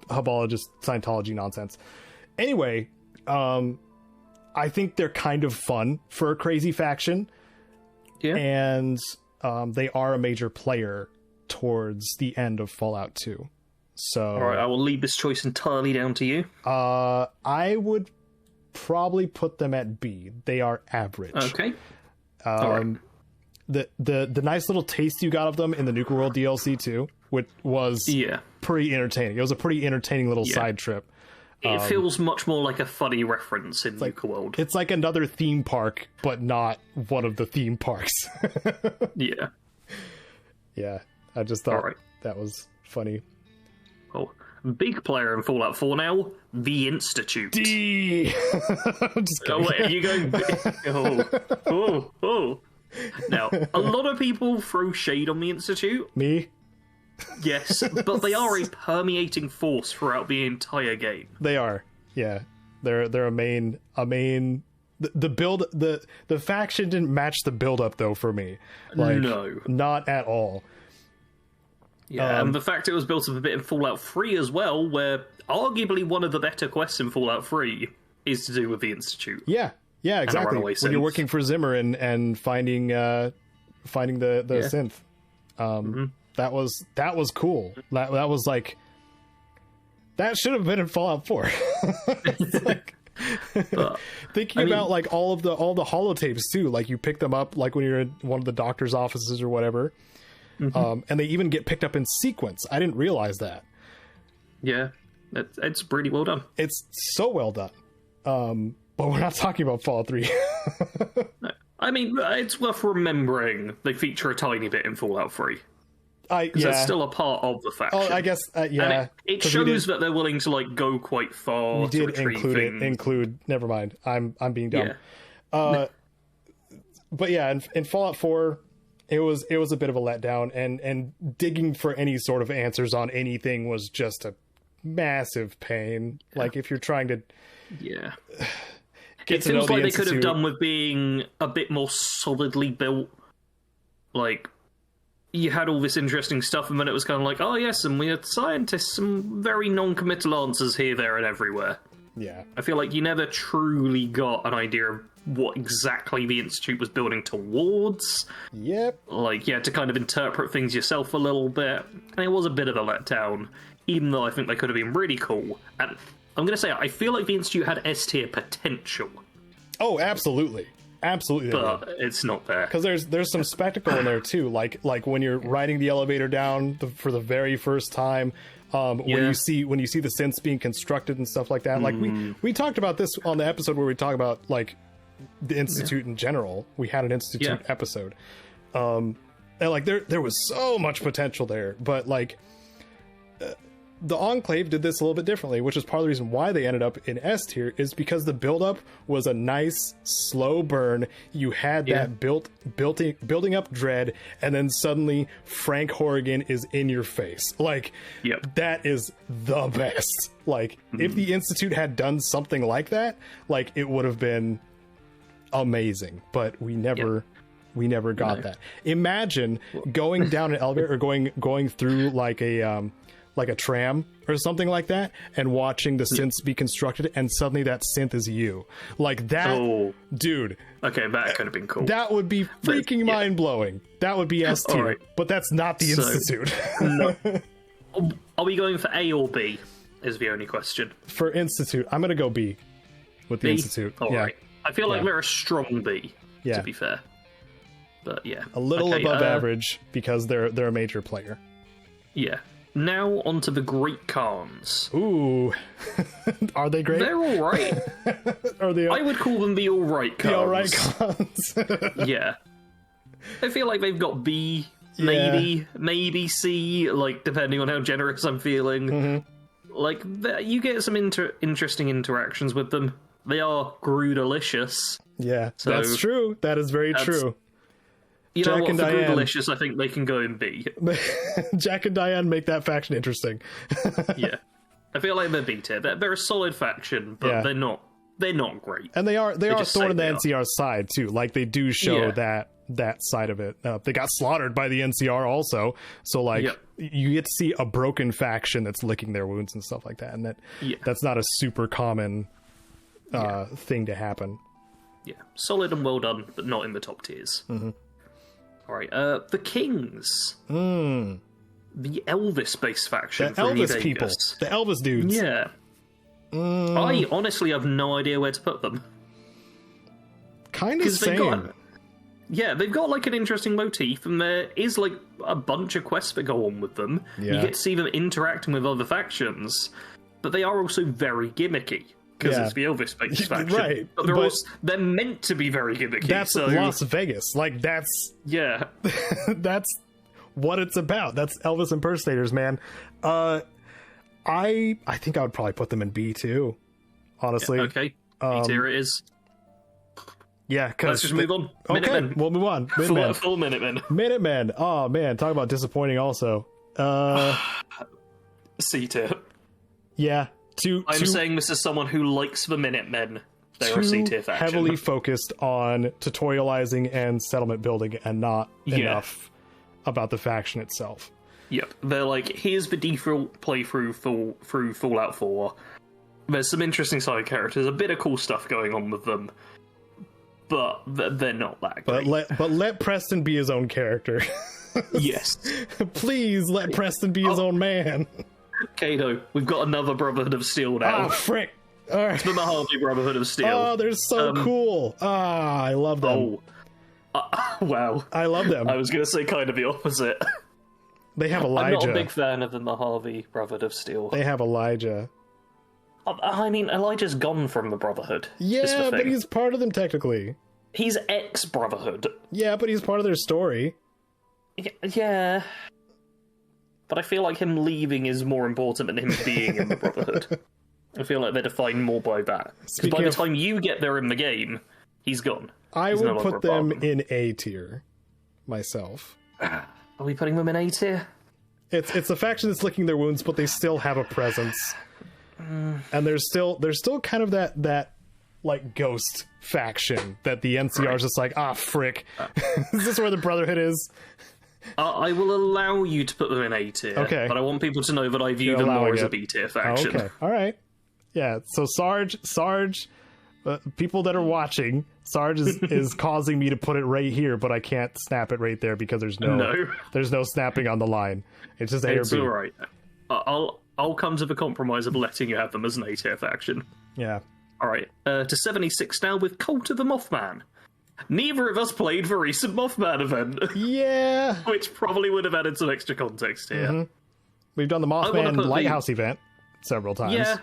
Hubologist Scientology nonsense. Anyway, I think they're kind of fun for a crazy faction. Yeah. And they are a major player towards the end of Fallout 2. So, all right, I will leave this choice entirely down to you. I would probably put them at B. They are average. Okay. All right. The nice little taste you got of them in the Nuka World DLC too, which was pretty entertaining. It was a pretty entertaining little side trip. It feels much more like a funny reference in Nuka World. It's like another theme park, but not one of the theme parks. Yeah. Yeah, I just thought that was funny. Oh, big player in Fallout 4 now, The Institute. D. I'm just kidding. Oh, wait, are you going... Oh. Now, a lot of people throw shade on The Institute. Me? Yes, but they are a permeating force throughout the entire game. They are, yeah. They're a main. The faction didn't match the build up though for me. Like, no, not at all. Yeah, and the fact it was built up a bit in Fallout 3 as well, where arguably one of the better quests in Fallout 3 is to do with the Institute. Yeah, exactly. When you're working for Zimmer and finding the synth. That was cool. That was like, that should have been in Fallout 4. Like, thinking about like all the holotapes too. Like you pick them up like when you're in one of the doctor's offices or whatever, and they even get picked up in sequence. I didn't realize that. Yeah, it's pretty well done. It's so well done. But we're not talking about Fallout 3. No. I mean, it's worth remembering they feature a tiny bit in Fallout 3. Because that's still a part of the faction. Oh, I guess, yeah. And it shows that they're willing to like go quite far. We did include. Never mind. I'm being dumb. Yeah. But yeah, in Fallout 4, it was a bit of a letdown, and digging for any sort of answers on anything was just a massive pain. Yeah. Like if you're trying to, it feels like they could have done with being a bit more solidly built. Like, you had all this interesting stuff, and then it was kind of like, oh yes, and we had scientists, some very non-committal answers here, there, and everywhere. Yeah. I feel like you never truly got an idea of what exactly the Institute was building towards. Yep. Like, you had to kind of interpret things yourself a little bit, and it was a bit of a letdown, even though I think they could have been really cool. And I'm going to say, I feel like the Institute had S-tier potential. Oh, absolutely. Absolutely, but it's not there because there's some spectacle in there too. Like when you're riding the elevator down for the very first time, when you see the synths being constructed and stuff like that. Like we talked about this on the episode where we talk about like the Institute in general. We had an Institute episode, and like there was so much potential there, but like. The Enclave did this a little bit differently, which is part of the reason why they ended up in S tier, is because the build-up was a nice, slow burn. You had that building up dread, and then suddenly Frank Horrigan is in your face. Like, that is the best. Like, if the Institute had done something like that, like, it would have been amazing. But we never got that. Imagine going down an elevator or going through like a tram or something like that, and watching the synths be constructed, and suddenly that synth is you. Like that, dude. Okay, that could have been cool. That would be freaking mind-blowing. That would be S tier, but that's not the Institute. No. Are we going for A or B, is the only question. For Institute, I'm going to go B with the Institute. Alright. I feel like they're a strong B, to be fair. But yeah. A little above average, because they're a major player. Yeah. Now onto the Great Khans. Ooh, are they great? They're all right. Are they? I would call them the all right Khans. The all right Khans. Yeah, I feel like they've got B, maybe C, like depending on how generous I'm feeling. Like you get some interesting interactions with them. They are Grudalicious. Yeah, so that's true. That is very true. You know what, for Delicious, I think they can go in B. Jack and Diane make that faction interesting. Yeah. I feel like they're B tier. They're a solid faction, but they're not great. And they are thorn in the NCR's side, too. Like, they do show that side of it. They got slaughtered by the NCR also, so, like, you get to see a broken faction that's licking their wounds and stuff like that, and that's not a super common thing to happen. Yeah. Solid and well done, but not in the top tiers. Alright, the Kings. The Elvis-based faction. The Elvis people. The Elvis dudes. Yeah. I honestly have no idea where to put them. Kind of same. yeah, they've got like an interesting motif, and there is like a bunch of quests that go on with them. Yeah. You get to see them interacting with other factions, but they are also very gimmicky because it's the Elvis-based faction. Right, but they're meant to be very gimmicky. That's so... Las Vegas. Like that's that's what it's about. That's Elvis impersonators, man. I think I would probably put them in B too. Honestly, yeah, okay. B tier it is. Yeah, because let's just move on. Okay, we'll move on. Minutemen. Full Minutemen. Minutemen. Oh man, talk about disappointing. Also, C tier. Yeah, I'm saying this is someone who likes the Minutemen. They're a C tier faction. Heavily focused on tutorializing and settlement building, and not enough about the faction itself. Yep, they're like, here's the default playthrough through Fallout 4. There's some interesting side characters, a bit of cool stuff going on with them. But they're not that great. But let Preston be his own character. Yes. Please let Preston be his own man. Caedo, we've got another Brotherhood of Steel now. Oh, frick. All right. It's the Mojave Brotherhood of Steel. Oh, they're so cool. I love them. Wow. I love them. I was going to say kind of the opposite. They have Elijah. I'm not a big fan of the Mojave Brotherhood of Steel. They have Elijah. I mean, Elijah's gone from the Brotherhood. Yeah, but he's part of them technically. He's ex-Brotherhood. Yeah, but he's part of their story. Yeah. But I feel like him leaving is more important than him being in the Brotherhood. I feel like they're defined more by that. Because by the time you get there in the game, he's gone. He's would put them in A tier, myself. Are we putting them in A tier? It's a faction that's licking their wounds, but they still have a presence. And there's still kind of that like ghost faction that the NCR is just like, frick. Is this where the Brotherhood is? I will allow you to put them in A tier. Okay. But I want people to know that I view them more as a B tier faction. Okay. All right. Yeah. So Sarge, people that are watching, Sarge is causing me to put it right here, but I can't snap it right there because there's no snapping on the line. It's just A or B. It's all right. I'll come to the compromise of letting you have them as an A tier faction. Yeah. All right. To 76 now with Cult of the Mothman. Neither of us played the recent Mothman event. Yeah. Which probably would have added some extra context here. Mm-hmm. We've done the Mothman Lighthouse event several times. Yeah.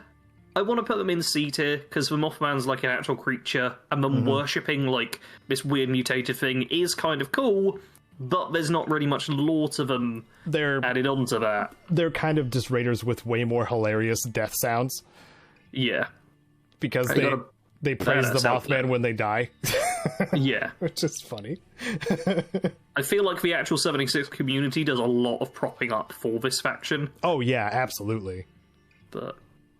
I want to put them in C tier because the Mothman's like an actual creature, and them worshipping like this weird mutated thing is kind of cool, but there's not really much lore to them added onto that. They're kind of just raiders with way more hilarious death sounds. Yeah. Because they praise the Mothman when they die. Yeah. Which is funny. I feel like the actual 76 community does a lot of propping up for this faction. Oh, yeah, absolutely. But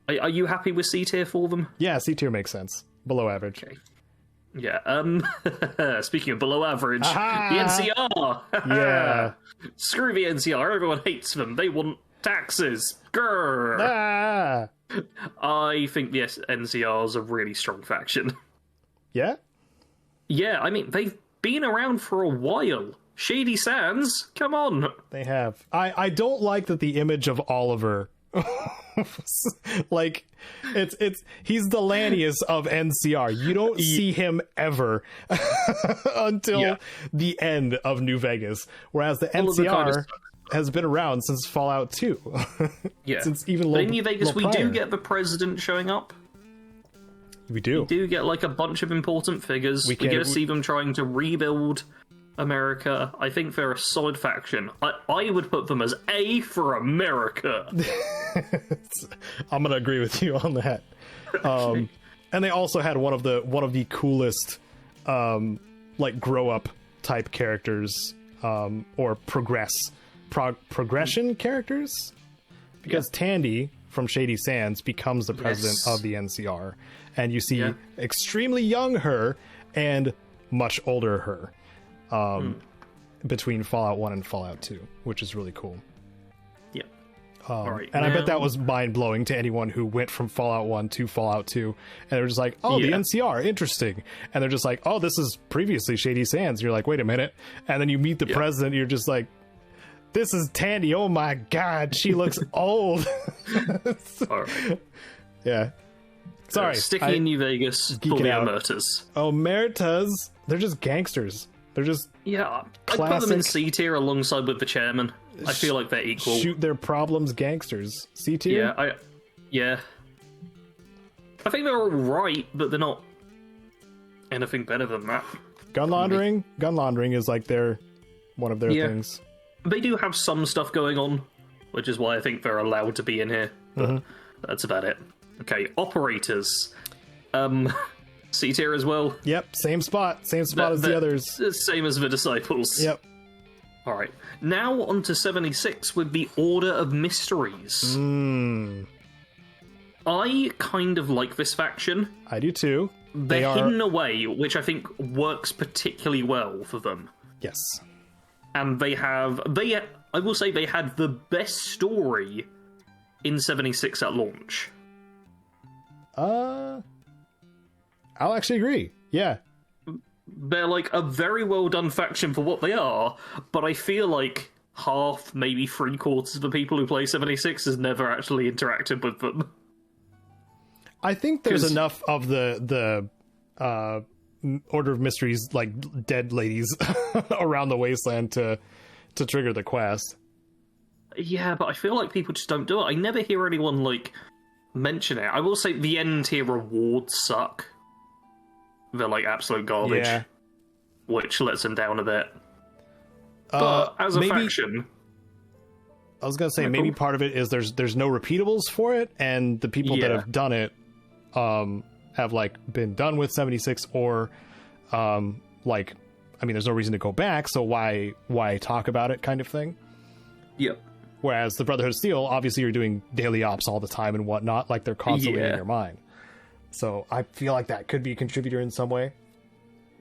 are you happy with C tier for them? Yeah, C tier makes sense. Below average. Okay. Yeah, speaking of below average, the NCR! Yeah. Screw the NCR, everyone hates them. They want taxes. Grrr. Ah. I think the NCR is a really strong faction. Yeah? Yeah, I mean, they've been around for a while. Shady Sands, come on. They have. I don't like that the image of Oliver... like he's the Lanius of NCR. You don't see him ever until the end of New Vegas, whereas the NCR has been around since Fallout 2. Yeah, since even in New Vegas we do get the president showing up. We do get like a bunch of important figures. We get to see them trying to rebuild America. I think they're a solid faction. I would put them as A for America. I'm gonna agree with you on that. And they also had one of the coolest like grow up type characters or progression characters, because Tandy from Shady Sands becomes the president of the NCR, and you see extremely young her and much older her. Between Fallout 1 and Fallout 2, which is really cool. Yeah. All right, and I bet that was mind-blowing to anyone who went from Fallout 1 to Fallout 2, and they're just like, the NCR, interesting. And they're just like, this is previously Shady Sands. You're like, wait a minute. And then you meet the president, you're just like, this is Tandy. Oh my god, she looks old. All right. Yeah. Sorry. Sticking in New Vegas, Omertas. Omertas. They're just gangsters. They're just I put them in classic C tier alongside with the chairman. I feel like they're equal. shoot their problems gangsters. C tier? Yeah, I think they're all right, but they're not anything better than that. Gun laundering? Gun laundering is like one of their things. They do have some stuff going on, which is why I think they're allowed to be in here. But that's about it. Okay, operators. C tier as well. Yep, same spot as the others. Same as the disciples. Yep. Alright, now on to 76 with the Order of Mysteries. I kind of like this faction. I do too. They're hidden away, which I think works particularly well for them. Yes. And I will say they had the best story in 76 at launch. I'll actually agree. Yeah. They're like a very well done faction for what they are, but I feel like half, maybe 3/4 of the people who play 76 has never actually interacted with them. I think there's enough of the Order of Mysteries, like dead ladies around the wasteland to trigger the quest. Yeah, but I feel like people just don't do it. I never hear anyone like mention it. I will say the end tier rewards suck. They're like absolute garbage, which lets them down a bit. But as a faction, I was gonna say maybe part of it is there's no repeatables for it, and the people that have done it have like been done with 76 or like, I mean, there's no reason to go back, so why talk about it, kind of thing. Yep. Whereas the Brotherhood of Steel, obviously you're doing daily ops all the time and whatnot, like they're constantly in your mind. So I feel like that could be a contributor in some way.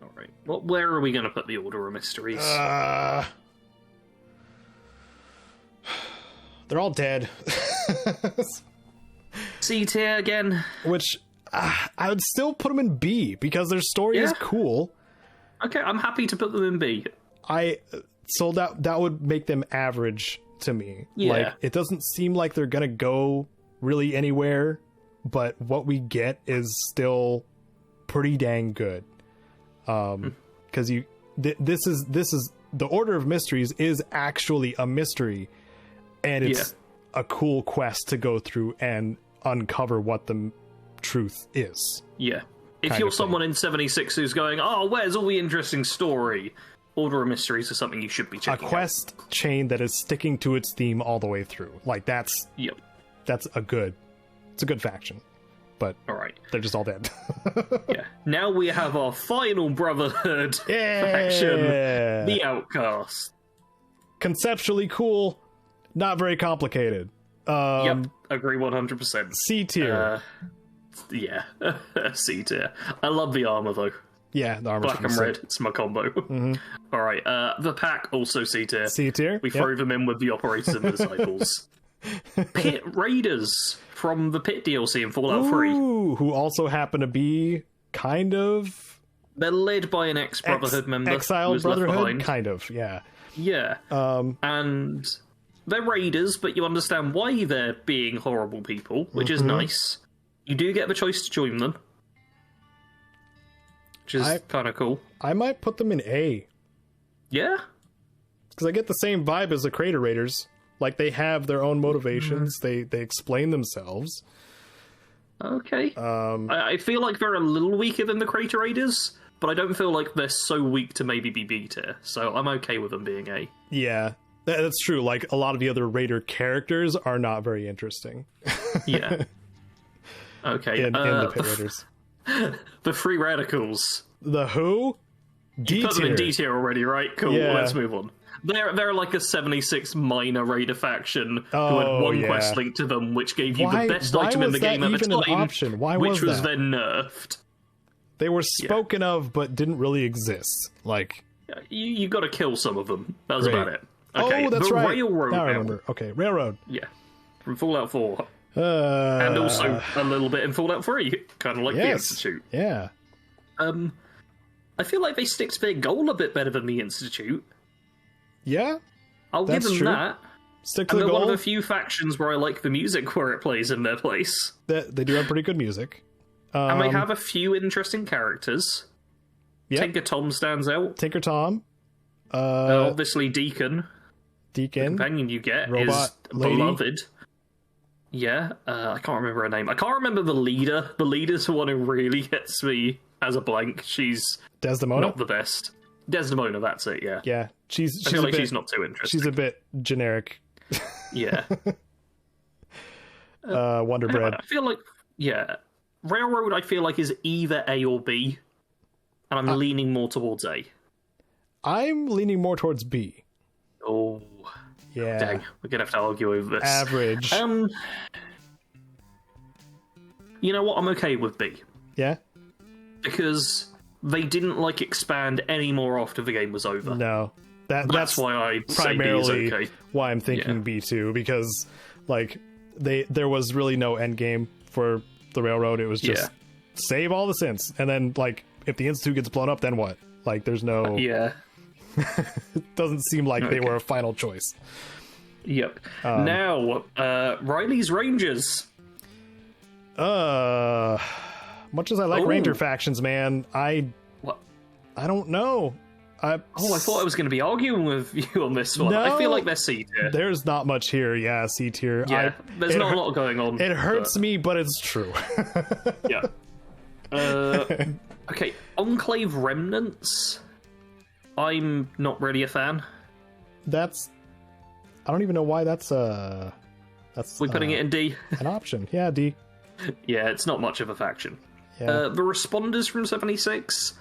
All right. Well, where are we going to put the Order of Mysteries? They're all dead. C tier again. Which I would still put them in B because their story is cool. Okay, I'm happy to put them in B. So that would make them average to me. Yeah. Like, it doesn't seem like they're gonna go really anywhere, but what we get is still pretty dang good. Because this is the Order of Mysteries is actually a mystery, and it's a cool quest to go through and uncover what the truth is. Yeah. If you're someone in 76 who's going, oh, where's all the interesting story? Order of Mysteries is something you should be checking out. A quest chain that is sticking to its theme all the way through. Like, that's a good faction. But they're just all dead. Yeah. Now we have our final Brotherhood faction, the Outcast. Conceptually cool, not very complicated. Yep, agree 100%. C tier. Yeah, C tier. I love the armor though. Yeah, the armor's black and red. It's my combo. All right, the pack also C tier. C tier. We throw them in with the operators and the disciples. Pit Raiders from the Pit DLC in Fallout 3. Who also happen to be kind of... They're led by an ex-Brotherhood member. Exiled Brotherhood? Kind of, yeah. Yeah. And they're raiders, but you understand why they're being horrible people, which is nice. You do get the choice to join them, which is kind of cool. I might put them in A. Yeah? Because I get the same vibe as the Crater Raiders. Like, they have their own motivations. They explain themselves. Okay. I feel like they're a little weaker than the Crater Raiders, but I don't feel like they're so weak to maybe be B tier, so I'm okay with them being A. Yeah, that's true. Like, a lot of the other Raider characters are not very interesting. Yeah. Okay. In the Pit Raiders. The Free Radicals. The who? D-tier. You put them in D tier already, right? Cool, let's move on. They're like a 76 minor Raider faction who had one quest linked to them, which gave you the best item in the game at the time, an option? Why which was that? then nerfed. They were spoken of, but didn't really exist. Like, you got to kill some of them. That was about it. Okay, that's the right. Railroad. Now I remember. Okay, Railroad. Yeah, from Fallout 4, and also a little bit in Fallout 3, kind of like the Institute. Yeah. I feel like they stick to their goal a bit better than the Institute. Yeah, I'll give them that. Stick to the goal. They're one of the few factions where I like the music where it plays in their place. They do have pretty good music. And they have a few interesting characters. Yep. Tinker Tom stands out. Tinker Tom. Obviously, Deacon. The companion you get Robot is lady. beloved. Yeah, I can't remember her name. I can't remember the leader. The leader's the one who really gets me as a blank. She's Desdemona? not the best. Desdemona, that's it, yeah. Yeah, she's I feel a like bit, she's not too interesting. she's a bit generic. Yeah. Wonder Bread. I feel like, yeah. Railroad, I feel like, is either A or B. And I'm leaning more towards A. I'm leaning more towards B. Oh. Yeah. Dang, we're going to have to argue over this. Average. You know what? I'm okay with B. Yeah? Because they didn't, like, expand any more after the game was over. No. That's why I primarily say B is okay. why I'm thinking B2, because, like, there was really no end game for the Railroad. It was just save all the synths, and then, like, if the Institute gets blown up, then what? Like, there's no... Yeah. It doesn't seem like they were a final choice. Yep. Now, Riley's Rangers. Much as I like Ranger factions, man, I don't know. I thought I was going to be arguing with you on this one. No, I feel like they're C tier. There's not much here. Yeah, C tier. Yeah, there's not a lot going on. It hurts me, but it's true. Yeah. Okay, Enclave Remnants. I'm not really a fan. I don't even know why that's We're putting it in D. An option. Yeah, D. Yeah, it's not much of a faction. Yeah. The Responders from 76.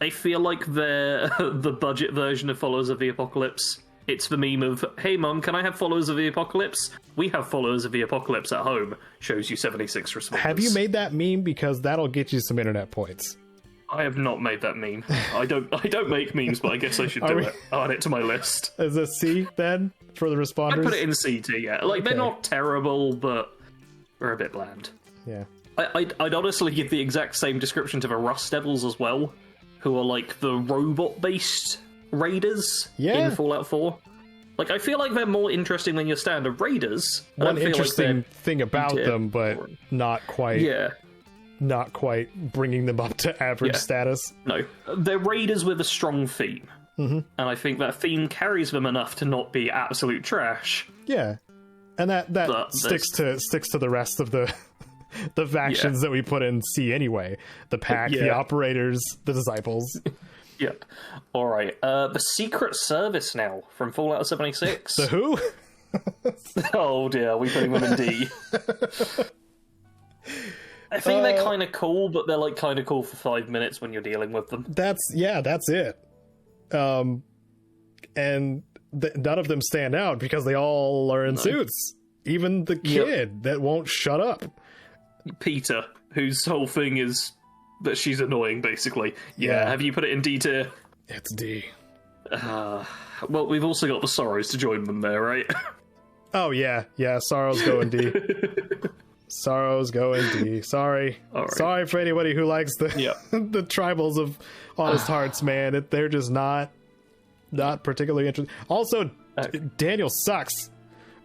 I feel like they're the budget version of Followers of the Apocalypse. It's the meme of, hey mum, can I have Followers of the Apocalypse? We have Followers of the Apocalypse at home. Shows you 76 Responders. Have you made that meme? Because that'll get you some internet points. I have not made that meme. I don't make memes, but I guess I should do it. I'll add it to my list. Is it C then for the Responders? I put it in C too, yeah. Like, they're not terrible, but they're a bit bland. Yeah. I'd honestly give the exact same description to the Rust Devils as well, who are like the robot-based raiders in Fallout 4. Like, I feel like they're more interesting than your standard raiders. One interesting thing about them, but not quite. Yeah. Not quite bringing them up to average status. No, they're raiders with a strong theme, and I think that theme carries them enough to not be absolute trash. Yeah, and that sticks to the rest of the factions that we put in C anyway. The Pack, the Operators, the Disciples. Yep. All right. The Secret Service now from Fallout 76. The who? Oh dear, we putting them in D. I think they're kind of cool, but they're like kind of cool for 5 minutes when you're dealing with them. That's it. And none of them stand out because they all are in suits. Even the kid that won't shut up. Peter, whose whole thing is that she's annoying, basically. Yeah. Have you put it in D tier? It's D. Well, we've also got the Sorrows to join them there, right? Oh yeah, Sorrows go in D. Sorrows go in D. Sorry. Right. Sorry for anybody who likes the the tribals of Honest Hearts, man. They're just not particularly interesting. Also, Daniel sucks.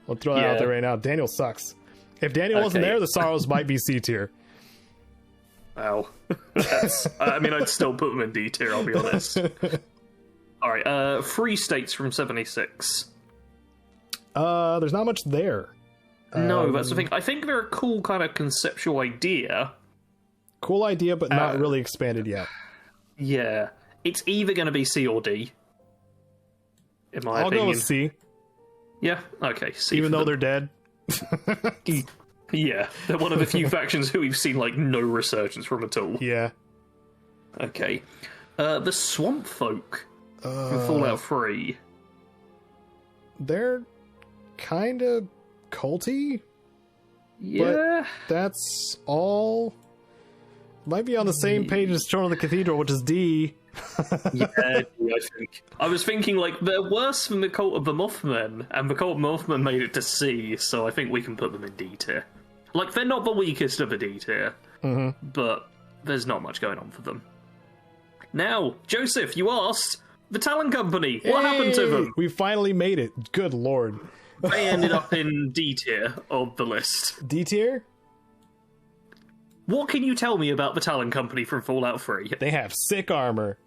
I'll throw that out there right now. Daniel sucks. If Daniel wasn't there, the Sorrows might be C tier. Wow. I mean, I'd still put them in D tier, I'll be honest. Alright, Free States from 76. There's not much there. No, that's the thing. I think they're a cool kind of conceptual idea. Cool idea, but not really expanded yet. Yeah. It's either going to be C or D. In my opinion. I'll go with C. Yeah? Okay, C. Even though they're dead? Yeah. They're one of the few factions who we've seen, like, no resurgence from at all. Yeah. Okay. The Swamp Folk from Fallout 3. They're kind of culty, yeah, but that's all. Might be on the same page as Throne of the Cathedral, which is D. Yeah, I think. I was thinking, like, they're worse than the Cult of the Mothman, and the Cult of the Mothman made it to C, so I think we can put them in D tier. Like, they're not the weakest of the D tier, but there's not much going on for them. Now, Joseph, you asked, the Talon Company, what happened to them? We finally made it. Good lord. They ended up in D tier of the list. D tier? What can you tell me about the Talon Company from Fallout 3? They have sick armor.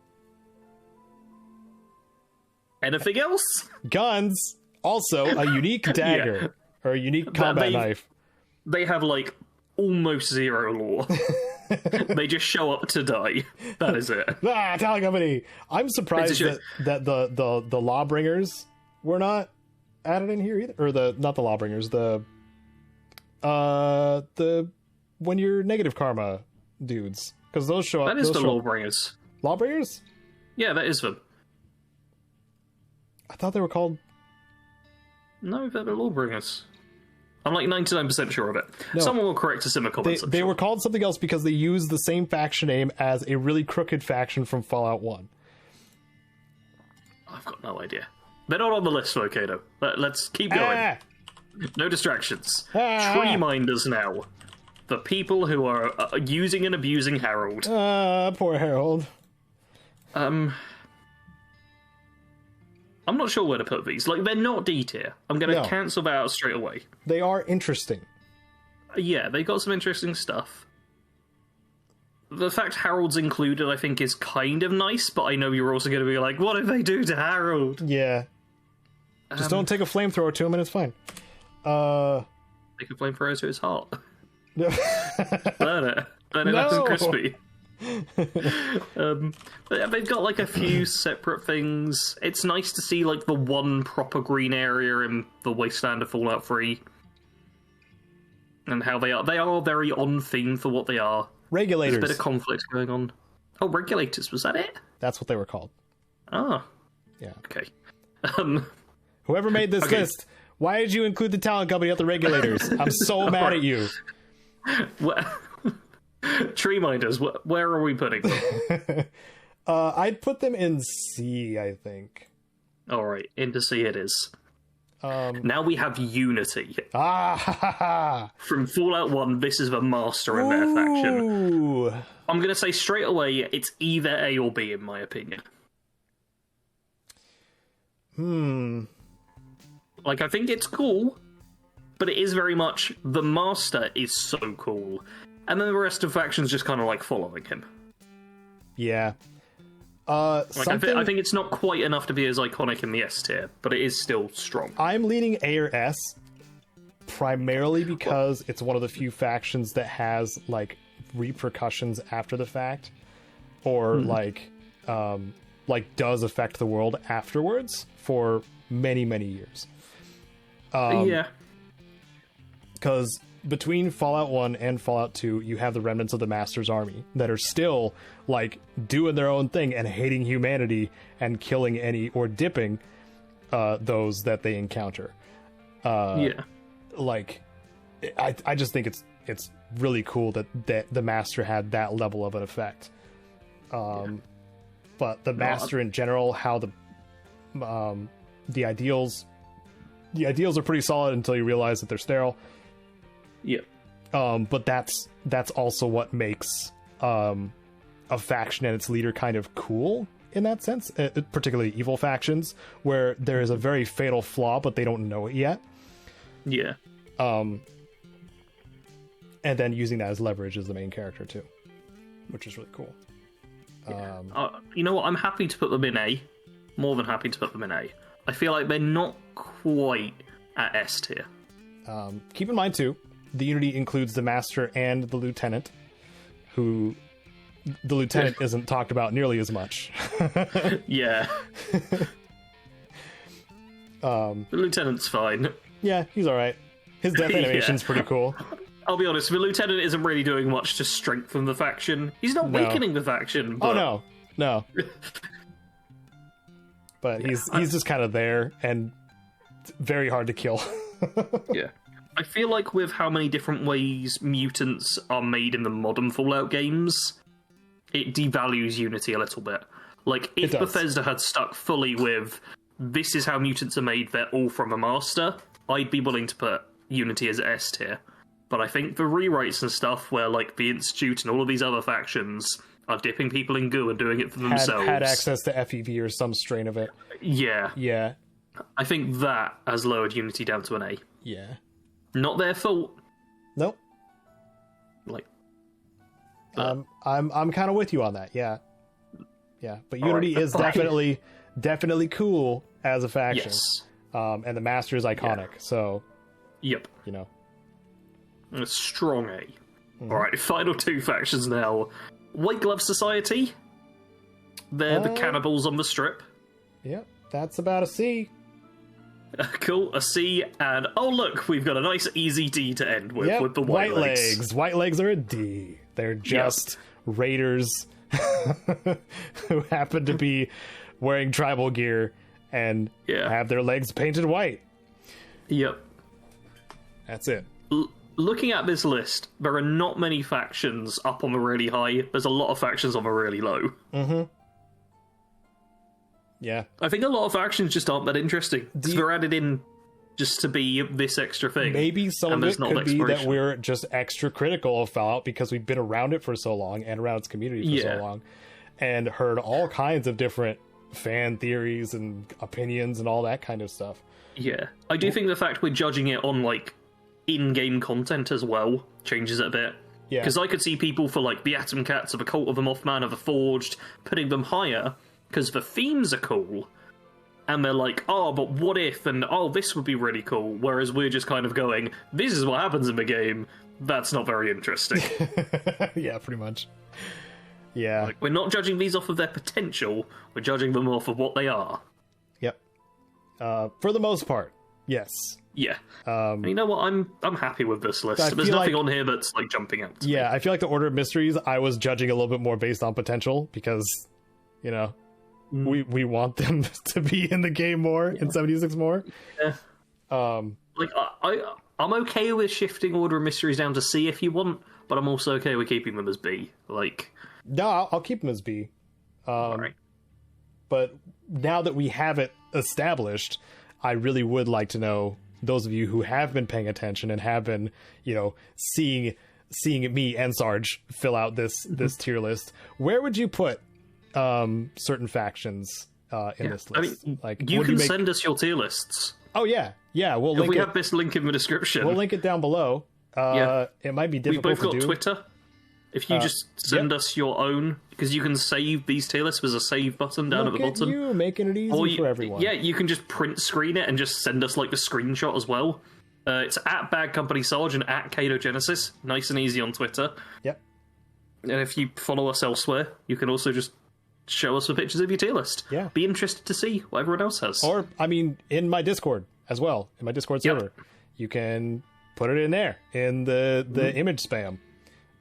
Anything else? Guns, also a unique dagger or a unique combat knife. They have like almost zero lore. They just show up to die. That is it. Talent Company. I'm surprised that the Lawbringers were not added in here either, or not the Lawbringers, the when you're negative karma dudes, because those show up. That is the Lawbringers. Lawbringers? Yeah, that is them. I thought they were called. No, they're the Lawbringers. I'm like 99% sure of it. No, someone will correct us in the comments. They were called something else because they used the same faction name as a really crooked faction from Fallout 1. I've got no idea. They're not on the list, though, Caedo. Let's keep going. No distractions. Tree minders now. The people who are using and abusing Harold. Poor Harold. I'm not sure where to put these. Like, they're not D tier. I'm going to cancel that out straight away. They are interesting. Yeah, they got some interesting stuff. The fact Harold's included, I think, is kind of nice, but I know you're also going to be like, what if they do to Harold? Yeah. Just don't take a flamethrower to him and it's fine. Take a flamethrower to his heart. Burn it. Burn it nice and crispy. They've got like a few separate things. It's nice to see like the one proper green area in the wasteland of Fallout 3, and how they are very on theme for what they are. Regulators. There's a bit of conflict going on. Oh, regulators, was that it? That's what they were called. Ah, yeah. Okay. Whoever made this list, why did you include the talent company at the regulators? I'm so mad at you. Tree minders, where are we putting them? I'd put them in C, I think. Alright, into C it is. Now we have Unity. From Fallout 1, this is the master in their faction. I'm going to say straight away, it's either A or B, in my opinion. Like, I think it's cool, but it is very much, the master is so cool. And then the rest of factions just kind of like following him. Yeah. I think it's not quite enough to be as iconic in the S tier, but it is still strong. I'm leaning A or S, primarily because it's one of the few factions that has like repercussions after the fact, or does affect the world afterwards for many, many years. Yeah. Because between Fallout 1 and Fallout 2, you have the remnants of the Master's army that are still, like, doing their own thing and hating humanity and killing or dipping those that they encounter. Like, I just think it's really cool that the Master had that level of an effect. But the Master in general, how the ideals are pretty solid until you realize that they're sterile. Yeah. But that's also what makes a faction and its leader kind of cool in that sense, particularly evil factions, where there is a very fatal flaw, but they don't know it yet. Yeah. And then using that as leverage as the main character too, which is really cool. Yeah. You know what? I'm happy to put them in A. More than happy to put them in A. I feel like they're not quite at S tier. Keep in mind too, the Unity includes the Master and the Lieutenant, who the Lieutenant isn't talked about nearly as much. Yeah. The Lieutenant's fine. Yeah, he's alright. His death animation's pretty cool. I'll be honest, the Lieutenant isn't really doing much to strengthen the faction. He's not weakening the faction. But... Oh, no. But he's just kind of there, and very hard to kill. Yeah. I feel like with how many different ways mutants are made in the modern Fallout games, it devalues Unity a little bit. Like, if Bethesda had stuck fully with, this is how mutants are made, they're all from a master, I'd be willing to put Unity as S tier. But I think the rewrites and stuff, where, like, the Institute and all of these other factions are dipping people in goo and doing it for themselves... Had access to FEV or some strain of it. Yeah. Yeah. I think that has lowered Unity down to an A. Yeah. Not their fault. Nope. Like, I'm kind of with you on that. Yeah. But Unity is definitely cool as a faction. Yes. And the Master is iconic, so... Yep. You know. A strong A. Alright, final two factions now. White Glove Society. They're the cannibals on the strip. Yep, that's about a C. Cool, a C, and oh look, we've got a nice easy D to end with the white legs. White legs are a D. They're just raiders who happen to be wearing tribal gear and have their legs painted white. Yep. That's it. Looking at this list, there are not many factions up on the really high. There's a lot of factions on the really low. Mm-hmm. Yeah. I think a lot of factions just aren't that interesting. They're added in just to be this extra thing. Maybe some of it could be that we're just extra critical of Fallout because we've been around it for so long and around its community for so long and heard all kinds of different fan theories and opinions and all that kind of stuff. Yeah. I do think the fact we're judging it on, like, in-game content as well changes it a bit. Yeah. Because I could see people for, like, the Atom Cats, of the Cult of the Mothman, of the Forged, putting them higher because the themes are cool. And they're like, oh, but what if, and oh, this would be really cool. Whereas we're just kind of going, this is what happens in the game. That's not very interesting. Yeah, pretty much. Yeah. Like, we're not judging these off of their potential. We're judging them off of what they are. Yep. For the most part, yes. Yeah. You know what? I'm happy with this list. There's nothing on here that's like jumping out. Yeah, I feel like the Order of Mysteries, I was judging a little bit more based on potential because, you know, we want them to be in the game more in 76 more. Yeah. Like I'm okay with shifting Order of Mysteries down to C if you want, but I'm also okay with keeping them as B. Like, no, I'll keep them as B. All right. But now that we have it established, I really would like to know, those of you who have been paying attention and have been, you know, seeing me and Sarge fill out this tier list, where would you put certain factions in this list? I mean, like, you can send us your tier lists. Oh yeah, we'll link it. We have this link in the description. We'll link it down below. It might be difficult to do. We've both got Twitter. If you just send us your own, because you can save these tier lists. There's a save button down at the bottom. You making it easy for everyone. Yeah, you can just print screen it and just send us like the screenshot as well. It's at BADCOMPANYSARGE and at Caedo Genesis. Nice and easy on Twitter. Yep. And if you follow us elsewhere, you can also just show us the pictures of your tier list. Yeah. Be interested to see what everyone else has. Or, I mean, in my Discord as well, in my Discord server, you can put it in there, in the image spam,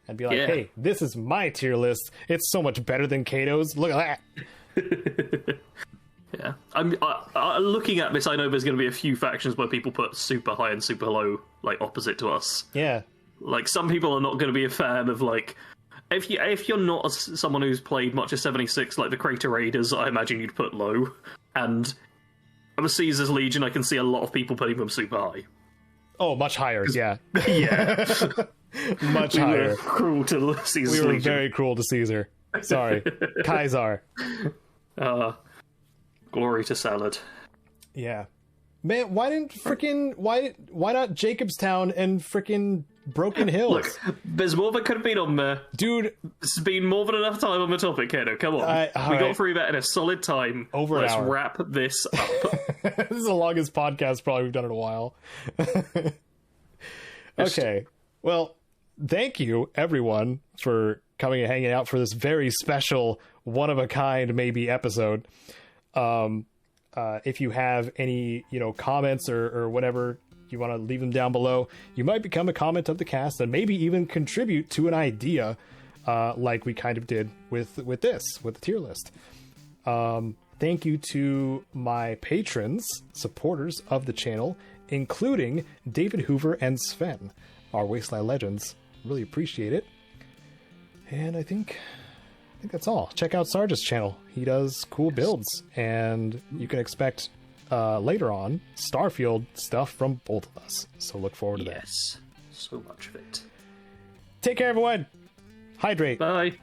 and be like, hey, this is my tier list. It's so much better than Caedo's. Look at that. Yeah. I'm looking at this, I know there's going to be a few factions where people put super high and super low, like, opposite to us. Yeah. Like, some people are not going to be a fan of, like, if you're not someone who's played much of 76, like the Crater Raiders, I imagine you'd put low. And the Caesar's Legion, I can see a lot of people putting them super high. Oh, much higher, yeah. Yeah. Much higher. We were cruel to Caesar's Legion. We were very cruel to Caesar. Sorry. Kaisar. Glory to salad. Yeah. Man, why not Jacobstown and frickin' Broken Hills? Look, there's more that could have been on there. Dude. It's been more than enough time on the topic, Caedo. Come on. We got through that in a solid time. Let's wrap this up. This is the longest podcast probably we've done in a while. Okay. Well, thank you, everyone, for coming and hanging out for this very special, one-of-a-kind, maybe, episode. If you have any, comments or whatever, you want to leave them down below. You might become a comment of the cast and maybe even contribute to an idea, like we kind of did with the tier list. Thank you to my patrons, supporters of the channel, including David Hoover and Sven, our Wasteland Legends. Really appreciate it. And I think that's all. Check out Sarge's channel. He does cool builds, and you can expect later on Starfield stuff from both of us. So look forward to that. Yes, so much of it. Take care, everyone. Hydrate. Bye.